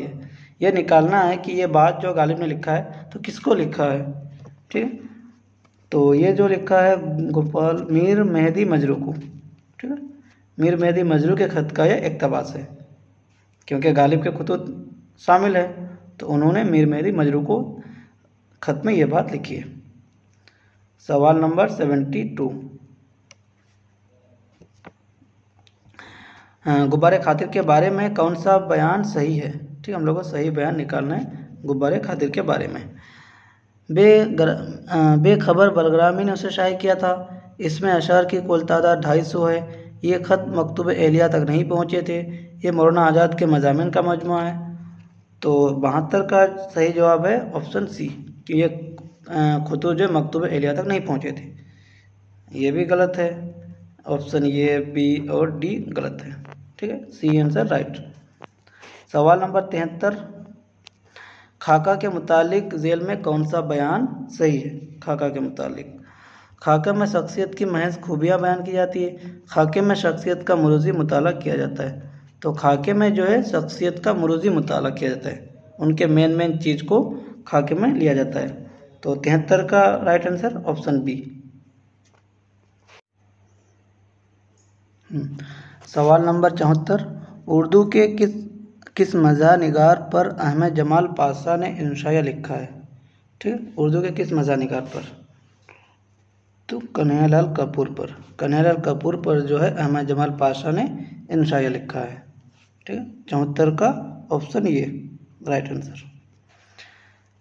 ये निकालना है कि ये बात जो गालिब ने लिखा है तो किसको लिखा है। ठीक, तो ये जो लिखा है गोपाल मीर मेहदी मजरू को। ठीक है, मीर मेहदी मजरू के खत का यह इक़्तिबास है, क्योंकि गालिब के खुतूत शामिल है तो उन्होंने मीर मेहदी मजरू को खत में ये बात लिखी है। सवाल नंबर 72, गुब्बारे खातिर के बारे में कौन सा बयान सही है? ठीक, हम लोग को सही बयान निकालना है गुब्बारे खातिर के बारे में। बेखबर बलग्रामी ने उसे शाये किया था। इसमें अशार की कुल तादाद 250 है। ये ख़त मकतूब एलिया तक नहीं पहुँचे थे। ये मौलाना आज़ाद के मज़ामिन का मजमुआ है। तो 72 का सही जवाब है ऑप्शन सी कि ये खुतूत जो मकतूब एलिया तक नहीं पहुँचे थे। ये भी गलत है, ऑप्शन ए, बी और डी गलत है। ठीक है, सी आंसर राइट। सवाल नंबर 73, खाका के मुतालिक झेल में कौन सा बयान सही है? खाका के मुतालिक, खाके में शख्सियत की महज खूबियाँ बयान की जाती है, खाके में शख्सियत का मुरूज़ी मुताला किया जाता है। तो खाके में जो है शख्सियत का मुरूज़ी मुताला किया जाता है, उनके मेन चीज़ को खाके में लिया जाता है। तो 73 का राइट आंसर ऑप्शन बी। सवाल नंबर 74, उर्दू के किस मज़ा निगार पर अहमद जमाल पाशा ने इंशाया लिखा है? ठीक, उर्दू के किस मज़ा निगार पर? तो कन्हैयालाल कपूर पर। कन्हैयालाल कपूर पर जो है अहमद जमाल पाशा ने इंशाया लिखा है। ठीक है, 74 का ऑप्शन ये राइट आंसर।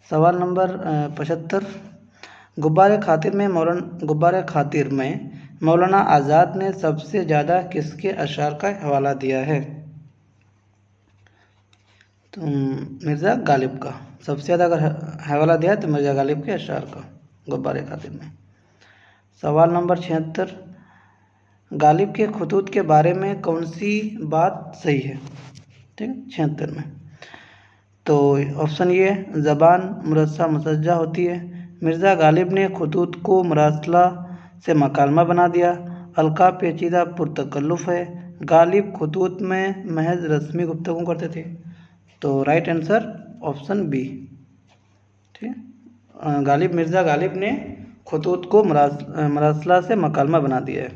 सवाल नंबर 75, गुब्बारे खातिर में मौलाना आज़ाद ने सबसे ज़्यादा किसके अशार का हवाला दिया है? तो मिर्ज़ा गालिब का। सबसे ज़्यादा अगर हवाला दिया है तो मिर्ज़ा गालिब के अशार का गुब्बारे खातिर में। सवाल नंबर 76, गालिब के खुतूत के बारे में कौन सी बात सही है? ठीक है, 76 में तो ऑप्शन ये, ज़बान मुरस्सा मुसज्जा होती है, मिर्ज़ा गालिब ने खुतूत को मुरासला से मकालमा बना दिया, अलका पेचीदा पुरतकल्लुफ़ है, गालिब खुतूत में महज रस्मी गुफ्तगू करते थे। तो राइट आंसर ऑप्शन बी। ठीक, मिर्ज़ा गालिब ने खुतूत को मुरासला से मकालमा बना दिया है।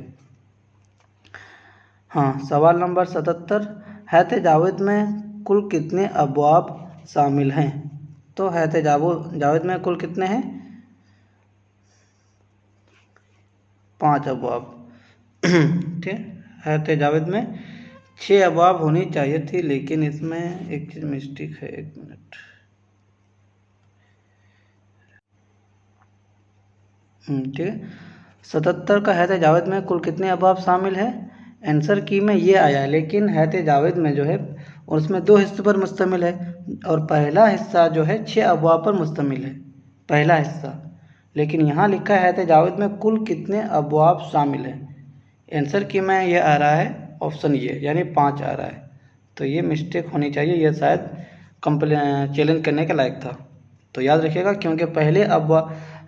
हाँ, सवाल नंबर 77, हैत जावेद में कुल कितने अबवाब शामिल हैं? तो हैत जावेद में कुल कितने हैं? 5 अबवाब। ठीक, हैत जावेद में 6 अबवाब होनी चाहिए थी, लेकिन इसमें एक चीज़ मिस्टेक है। 1 मिनट। ठीक है, 77 का हैत जावेद में कुल कितने अबवाब शामिल है? आंसर की में ये आया है, लेकिन हैत जावेद में जो है उसमें 2 हिस्सों पर मुश्तमिल है और पहला हिस्सा जो है 6 अबवाब पर मुश्तमिल है, पहला हिस्सा। लेकिन यहाँ लिखा है हैत जावेद में कुल कितने अबवाब शामिल है। आंसर की में ये आ रहा है ऑप्शन ये, यानी 5 आ रहा है। तो ये मिस्टेक होनी चाहिए, ये शायद चैलेंज करने के लायक था। तो याद रखिएगा, क्योंकि पहले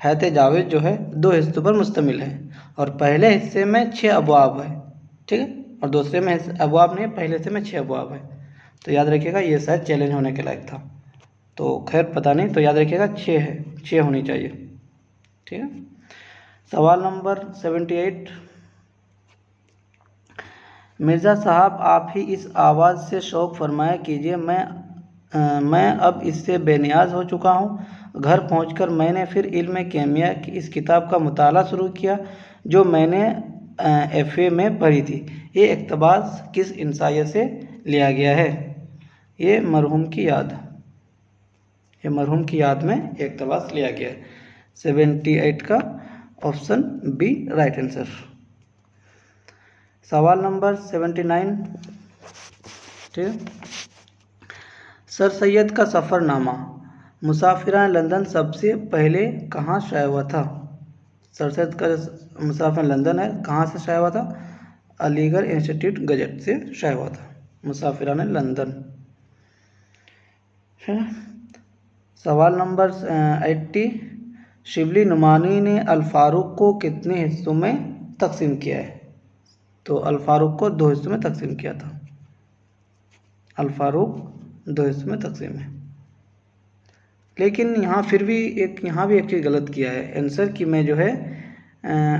हैत जावेद जो है 2 हिस्सों पर मुश्तमिल है और पहले हिस्से में 6 अबवाब है। ठीक है, और दूसरे में अबवाब नहीं है, पहले हिस्से में 6 अबवाब है। तो याद रखिएगा, ये शायद चैलेंज होने के लायक था। तो खैर पता नहीं, तो याद रखिएगा 6 है, 6 होनी चाहिए। ठीक है, सवाल नंबर 78, मिर्ज़ा साहब आप ही इस आवाज़ से शौक़ फरमाया कीजिए, मैं अब इससे बेनियाज हो चुका हूँ। घर पहुँचकर मैंने फिर इल्म केमिया की इस किताब का मुताला शुरू किया जो मैंने FA में पढ़ी थी। ये इक़्तिबास किस इंसाइयत से लिया गया है? ये मरहूम की याद में इक़्तिबास लिया गया है। 78 का ऑप्शन बी राइट आंसर। सवाल नंबर 79, ठीक, सर सैयद का सफ़रनामा मुसाफिरान लंदन सबसे पहले कहाँ शाया हुआ था? सर सैयद का मुसाफिर लंदन है, कहाँ से शाया हुआ था? अलीगढ़ इंस्टीट्यूट गजट से शाया हुआ था मुसाफिरान लंदन। सवाल नंबर 80, शिबली नुमानी ने अल फारूक को कितने हिस्सों में तकसीम किया है? तो अल फारूक को 2 हिस्सों में तकसीम किया था। अल फारूक 2 हिस्सों में तकसीम है। लेकिन यहाँ फिर भी एक चीज़ गलत किया है। आंसर की में जो है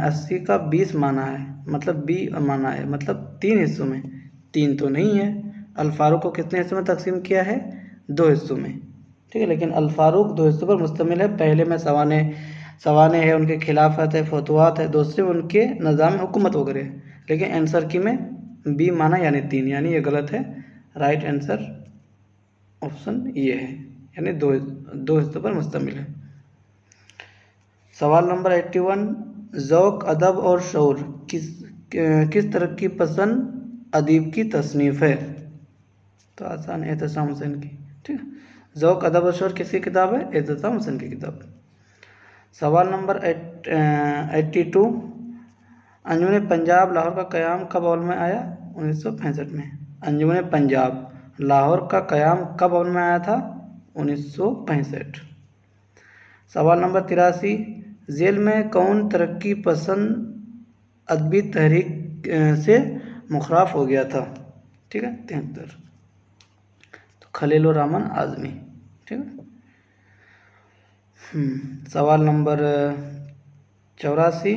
80 का 20 माना है, मतलब बी माना है, मतलब 3 हिस्सों में। 3 तो नहीं है। अल फारूक को कितने हिस्सों में तकसीम किया है? 2 हिस्सों में, ठीक है। लेकिन अल फारूक 2 हिस्सों पर मुश्तमिल है। पहले में सवाने है, उनके खिलाफत है, फतवात है, दूसरे में उनके निज़ाम हुकूमत वगैरह। लेकिन आंसर की में बी माना यानी 3, यानी ये गलत है। राइट आंसर ऑप्शन ये है, यानी दो हिस्सों पर मुश्तमिल है। सवाल नंबर 81, ज़ौक़, अदब और शऊर किस तरक्की पसंद अदीब की तसनीफ़ है? तो आसान है, एहतशाम हुसैन की, ठीक है। ज़ौक़, अदब और शऊर किसकी किताब है? एहतशाम हुसैन की किताब है। सवाल नंबर 82, अंजुमन पंजाब लाहौर का क़याम कब अमल में आया? 1965 में। अंजुमन पंजाब लाहौर का क़याम कब अमल में आया था? 1965। सवाल नंबर 83, जेल में कौन तरक्की पसंद अदबी तहरीक से मुखराफ हो गया था? ठीक है, 73। तो खलीलुर रहमान आज़मी, ठीक है। सवाल नंबर 84,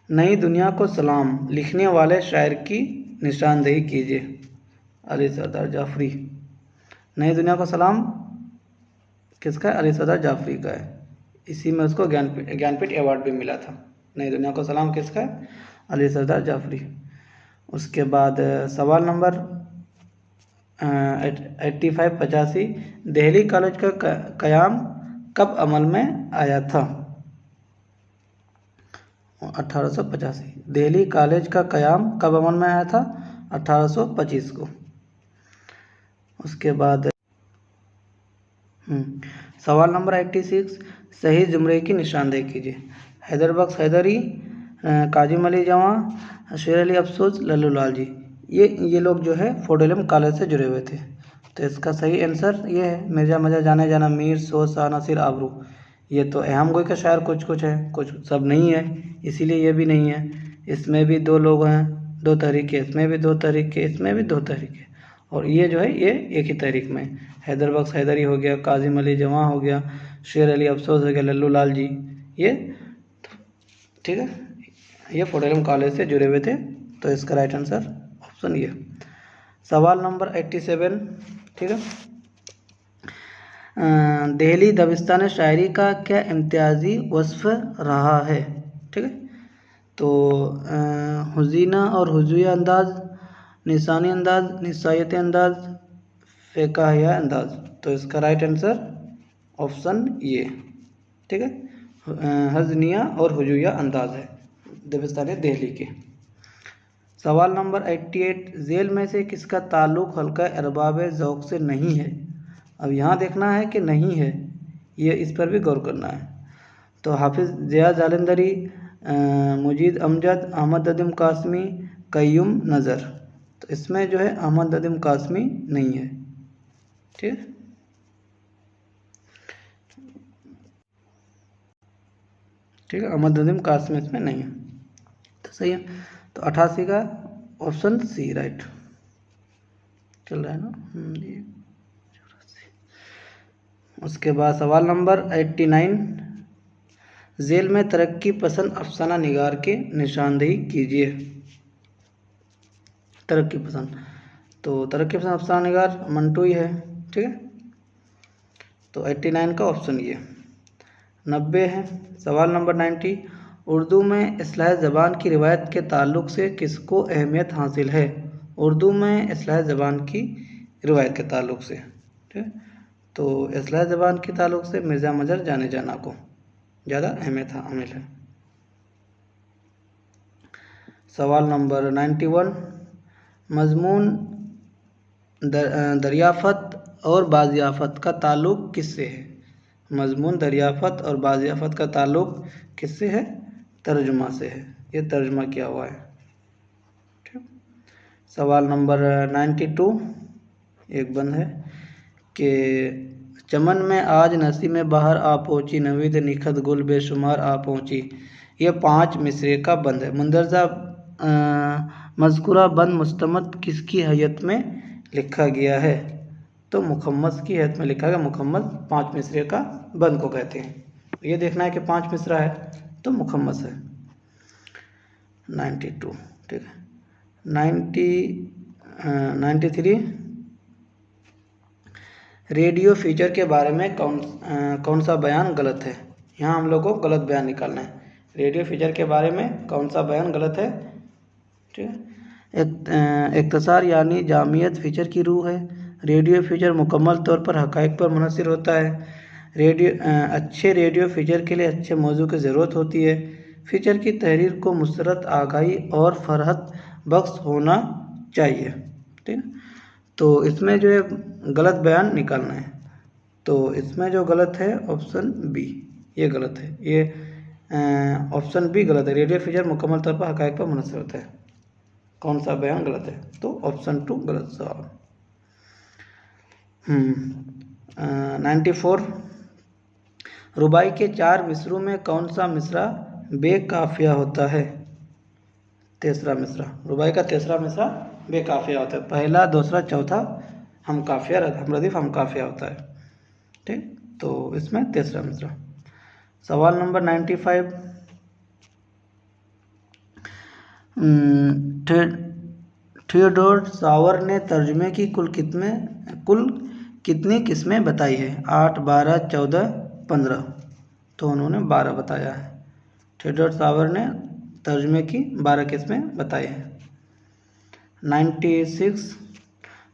नई दुनिया को सलाम लिखने वाले शायर की निशानदेही कीजिए। अली सरदार जाफरी। नई दुनिया को सलाम किसका है? अली सरदार जाफरी का है। इसी में उसको ज्ञानपीठ अवार्ड भी मिला था। नई दुनिया को सलाम किसका है? अली सरदार जाफरी। उसके बाद सवाल नंबर 85 दिल्ली कॉलेज का क़याम कब अमल में आया था? 1885। दिल्ली कॉलेज का क़याम कब अमल में आया था? 1825 को। उसके बाद सवाल नंबर 86, सही जुमरे की निशानदेही कीजिए। हैदर बख्श हैदरी, काजिम अली जवां, शेर अली अफसोस, लल्लू लाल जी। ये लोग जो है फोर्ट विलियम कॉलेज से जुड़े हुए थे। तो इसका सही आंसर ये है, मिर्जा मजा जाने जाना मीर सो शाह नसीर आबरू। ये तो अहम गोई का शायर कुछ है, कुछ सब नहीं है, इसीलिए ये भी नहीं है। इसमें भी 2 लोग हैं, 2 तहरीके, इसमें भी 2 तहरीके, इसमें भी 2 तहरीके, और ये जो है ये एक ही तहरीक में। हैदर बख्श हैदरी हो गया, काजिम अली जवां हो गया, शेर अली अफसोस हो गया, लल्लू लाल जी, ये ठीक है, ये फोर्ट विलियम कॉलेज से जुड़े हुए थे। तो इसका राइट आंसर ऑप्शन ये। सवाल नंबर 87, ठीक है। दिल्ली दबिस्तान शायरी का क्या इम्तियाजी वस्फ रहा है? ठीक है। तो हुज़ीना और हुज़ूया अंदाज, निशानी अंदाज, निसायत अंदाज, फ़िकाहिया अंदाज। तो इसका राइट आंसर ऑप्शन ये, ठीक है, हज़निया और हुज़ूया अंदाज है दबिस्तान दिल्ली के। सवाल नंबर 88, झेल में से किसका ताल्लुक़ हल्का अरबाब ज़ौक़ से नहीं है? अब यहाँ देखना है कि नहीं है, ये इस पर भी गौर करना है। तो हाफिज़ ज़िया जालंधरी, मुजीद अमजद, अहमद नदीम कासमी, क़य्यूम नज़र। तो इसमें जो है अहमद नदीम कासमी नहीं है, ठीक है। ठीक है, अहमद नदीम कासमी इसमें नहीं है, तो सही है। तो 88 का ऑप्शन सी राइट चल रहा है ना। उसके बाद सवाल नंबर 89, झेल में तरक्की पसंद अफसाना निगार के निशानदेही कीजिए। तरक्की पसंद, तो तरक्की पसंद अफसाना निगार मंटू ही है, ठीक है। तो 89 का ऑप्शन ये। 90 है। सवाल नंबर 90, उर्दू में इस्लाह ज़बान की रिवायत के ताल्लुक़ से किसको अहमियत हासिल है? उर्दू में इस्लाह ज़बान की रिवायत के ताल्लुक़ से, ठीक है। तो इस्लाह ज़बान के ताल्लुक़ से मिर्ज़ा मजर जाने जाना को ज़्यादा अहमियत हामिल है। सवाल नंबर 91, मज़मून दरियाफ़त और बाज़ियाफ़त का ताल्लुक़ किससे है? मज़मून दरियाफ़त और बाज़ियाफ़त का ताल्लुक़ किससे है? तर्जुमा से है। ये तर्जुमा किया हुआ है, ठीक। सवाल नंबर 92 एक बंद है कि चमन में आज नसी में बाहर आ पहुँची, नवीद निखत गुल बेशुमार आ पहुँची। ये 5 मिसरे का बंद है। मुंदरजा मज़कुरा बंद मुस्तमद किसकी हैयत में लिखा गया है? तो मुखम्मस की हैयत में लिखा गया। मुखम्मस 5 मिसरे का बंद को कहते हैं। ये देखना है कि 5 मिसरा है तो मुखम्मस है। 92, ठीक है। 93 रेडियो फीचर के बारे में कौन सा बयान गलत है? यहाँ हम लोग को गलत बयान निकालना है। रेडियो फीचर के बारे में कौन सा बयान गलत है? ठीक है। इख्तिसार यानी जामियत फीचर की रूह है। रेडियो फीचर मुकम्मल तौर पर हक़ाइक़ पर मुनहसर होता है। अच्छे रेडियो फीचर के लिए अच्छे मौजू की ज़रूरत होती है। फीचर की तहरीर को मुसरत, आगाही और फरहत बख्श होना चाहिए। ठीक है। तो इसमें जो है गलत बयान निकालना है। तो इसमें जो गलत है ऑप्शन बी, ये गलत है। ये ऑप्शन बी गलत है। रेडियो फीचर मुकम्मल तौर पर हक़ाइक़ पर मुनहसर होता है। कौन सा बयान गलत है? तो ऑप्शन 2 गलत सवाल। 94 रुबाई के 4 मिसरों में कौन सा मिसरा बेकाफिया होता है? तीसरा मिसरा। रुबाई का तीसरा मिसरा बेकाफिया होता है। पहला, दूसरा, चौथा हम रदीफ हम काफिया होता है। ठीक, तो इसमें तीसरा मिसरा। सवाल नंबर 95 थियोडोर सावर ने तर्जुमे की कुल कितनी किस्में बताई है? 8, 12, 14, 15। तो उन्होंने 12 बताया है। थियोडोर सावर ने तर्जुमे की 12 किस्में बताई हैं। 96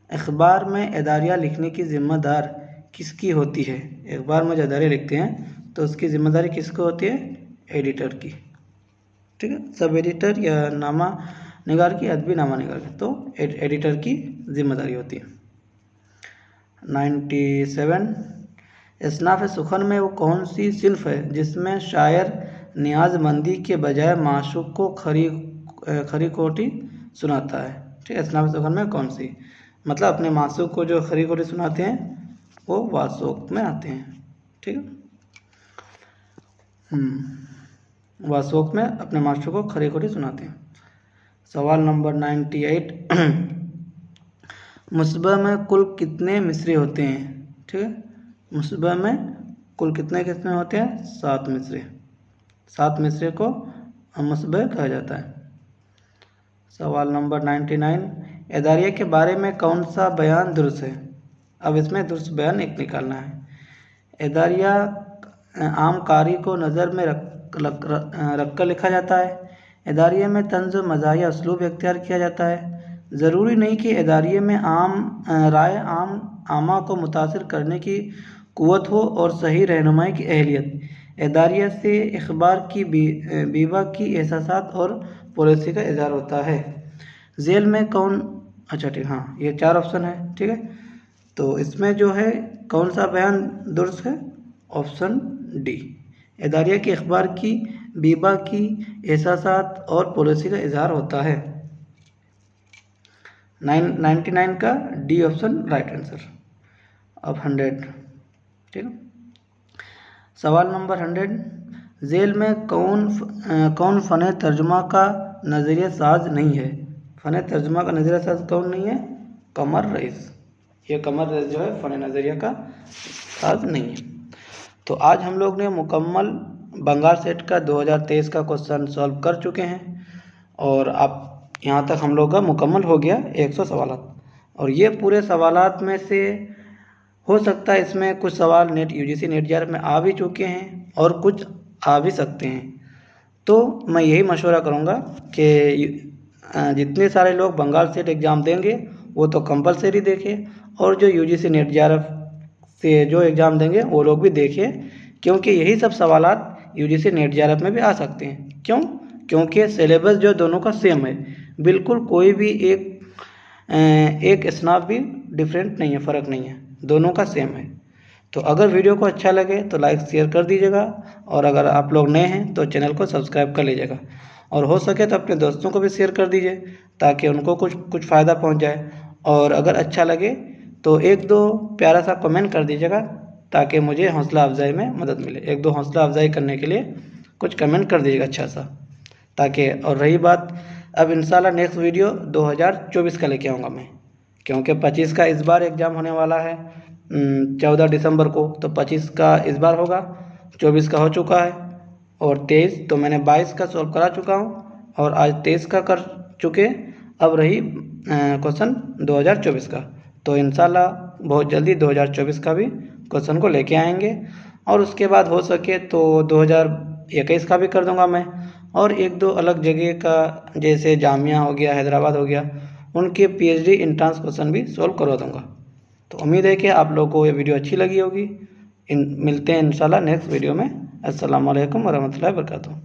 अखबार में एदारिया लिखने की जिम्मेदार किसकी होती है? अखबार में जो एदारिया लिखते हैं तो उसकी जिम्मेदारी किसको होती है? एडिटर की। ठीक है, सब एडिटर या नामा निगार की, अदबी नामा निगार की, तो एडिटर की जिम्मेदारी होती है। 97 इसनाफ सुखन में वो कौन सी सिन्फ है जिसमें शायर नियाजमंदी के बजाय माशूक को खरी खोटी सुनाता है? ठीक है, इसनाफ सुखन में कौन सी, मतलब अपने माशूक को जो खरी खोटी सुनाते हैं वो वासोक में आते हैं। ठीक है, वासोक में अपने माशूक को खरी खोटी सुनाते हैं। सवाल नंबर 98 मुसब्बा में कुल कितने मिसरे होते हैं? ठीक है, मुसब्बा में कुल कितने किस्में होते हैं? 7 मिसरे। 7 मिसरे को मुसब्बा कहा जाता है। सवाल नंबर 99 एदारिया के बारे में कौन सा बयान दुरुस्त है? अब इसमें दुरुस्त बयान एक निकालना है। एदारिया आम कारी को नज़र में रख कर लिखा जाता है। एदारिया में तंज़ मज़ाहिया उसलूब इख्तियार किया जाता है। ज़रूरी नहीं कि एदारिया में राय आमा को मुतासिर करने की क़ुव्वत हो और सही रहनुमाई की अहलियत। एदारिया से इख़बार की बीबा की एहसासात और पॉलिसी का इज़हार होता है। जेल में कौन, अच्छा ठीक, हाँ ये 4 ऑप्शन है। ठीक है, तो इसमें जो है कौन सा बयान दुरुस्त है? ऑप्शन डी, एदारिया के इख़बार की बीबा की एहसासात और पॉलिसी का इज़हार होता है। 99 का डी ऑप्शन राइट आंसर। अब 100, ठीक है। सवाल नंबर 100 जेल में कौन फ़न तर्जुमा का नज़रिया साज नहीं है? फ़न तर्जुमा का नज़रिया साज कौन नहीं है? कमर रईस। ये कमर रईस जो है फ़न नज़रिया का साज नहीं है। तो आज हम लोग ने मुकम्मल बंगाल सेट का 2023 का क्वेश्चन सॉल्व कर चुके हैं और आप यहाँ तक हम लोग का मुकम्मल हो गया 100 सवालात। और ये पूरे सवालात में से हो सकता है इसमें कुछ सवाल नेट यूजीसी नेट जेआरएफ में आ भी चुके हैं और कुछ आ भी सकते हैं। तो मैं यही मशवरा करूँगा कि जितने सारे लोग बंगाल सेट एग्ज़ाम देंगे वो तो कंपलसरी देखें, और जो यूजीसी नेट जेआरएफ से जो एग्ज़ाम देंगे वो लोग भी देखें, क्योंकि यही सब सवालात यूजीसी नेट जेआरएफ में भी आ सकते हैं। क्यों? क्योंकि सिलेबस जो दोनों का सेम है, बिल्कुल कोई भी एक स्नाफ भी डिफरेंट नहीं है, फ़र्क नहीं है, दोनों का सेम है। तो अगर वीडियो को अच्छा लगे तो लाइक शेयर कर दीजिएगा, और अगर आप लोग नए हैं तो चैनल को सब्सक्राइब कर लीजिएगा, और हो सके तो अपने दोस्तों को भी शेयर कर दीजिए ताकि उनको कुछ फ़ायदा पहुंच जाए। और अगर अच्छा लगे तो 1-2 प्यारा सा कमेंट कर दीजिएगा ताकि मुझे हौसला अफजाई में मदद मिले। 1-2 हौसला अफजाई करने के लिए कुछ कमेंट कर दीजिएगा अच्छा सा, ताकि। और रही बात, अब इंशाल्लाह नेक्स्ट वीडियो 2024 का लेके आऊँगा मैं, क्योंकि 25 का इस बार एग्ज़ाम होने वाला है 14 दिसंबर को, तो 25 का इस बार होगा, 24 का हो चुका है और 23 तो मैंने 22 का सॉल्व करा चुका हूँ और आज 23 का कर चुके। अब रही क्वेश्चन 2024 का, तो इंशाल्लाह बहुत जल्दी 2024 का भी क्वेश्चन को लेके आएंगे और उसके बाद हो सके तो 2021 का भी कर दूंगा मैं, और 1-2 अलग जगह का जैसे जामिया हो गया, हैदराबाद हो गया, उनके पीएचडी इंट्रांस क्वेश्चन भी सॉल्व करवा दूंगा। तो उम्मीद है कि आप लोगों को ये वीडियो अच्छी लगी होगी। मिलते हैं इंशाल्लाह नेक्स्ट वीडियो में। अस्सलाम वालेकुम वरहमतुल्लाहि वबरकातुहू।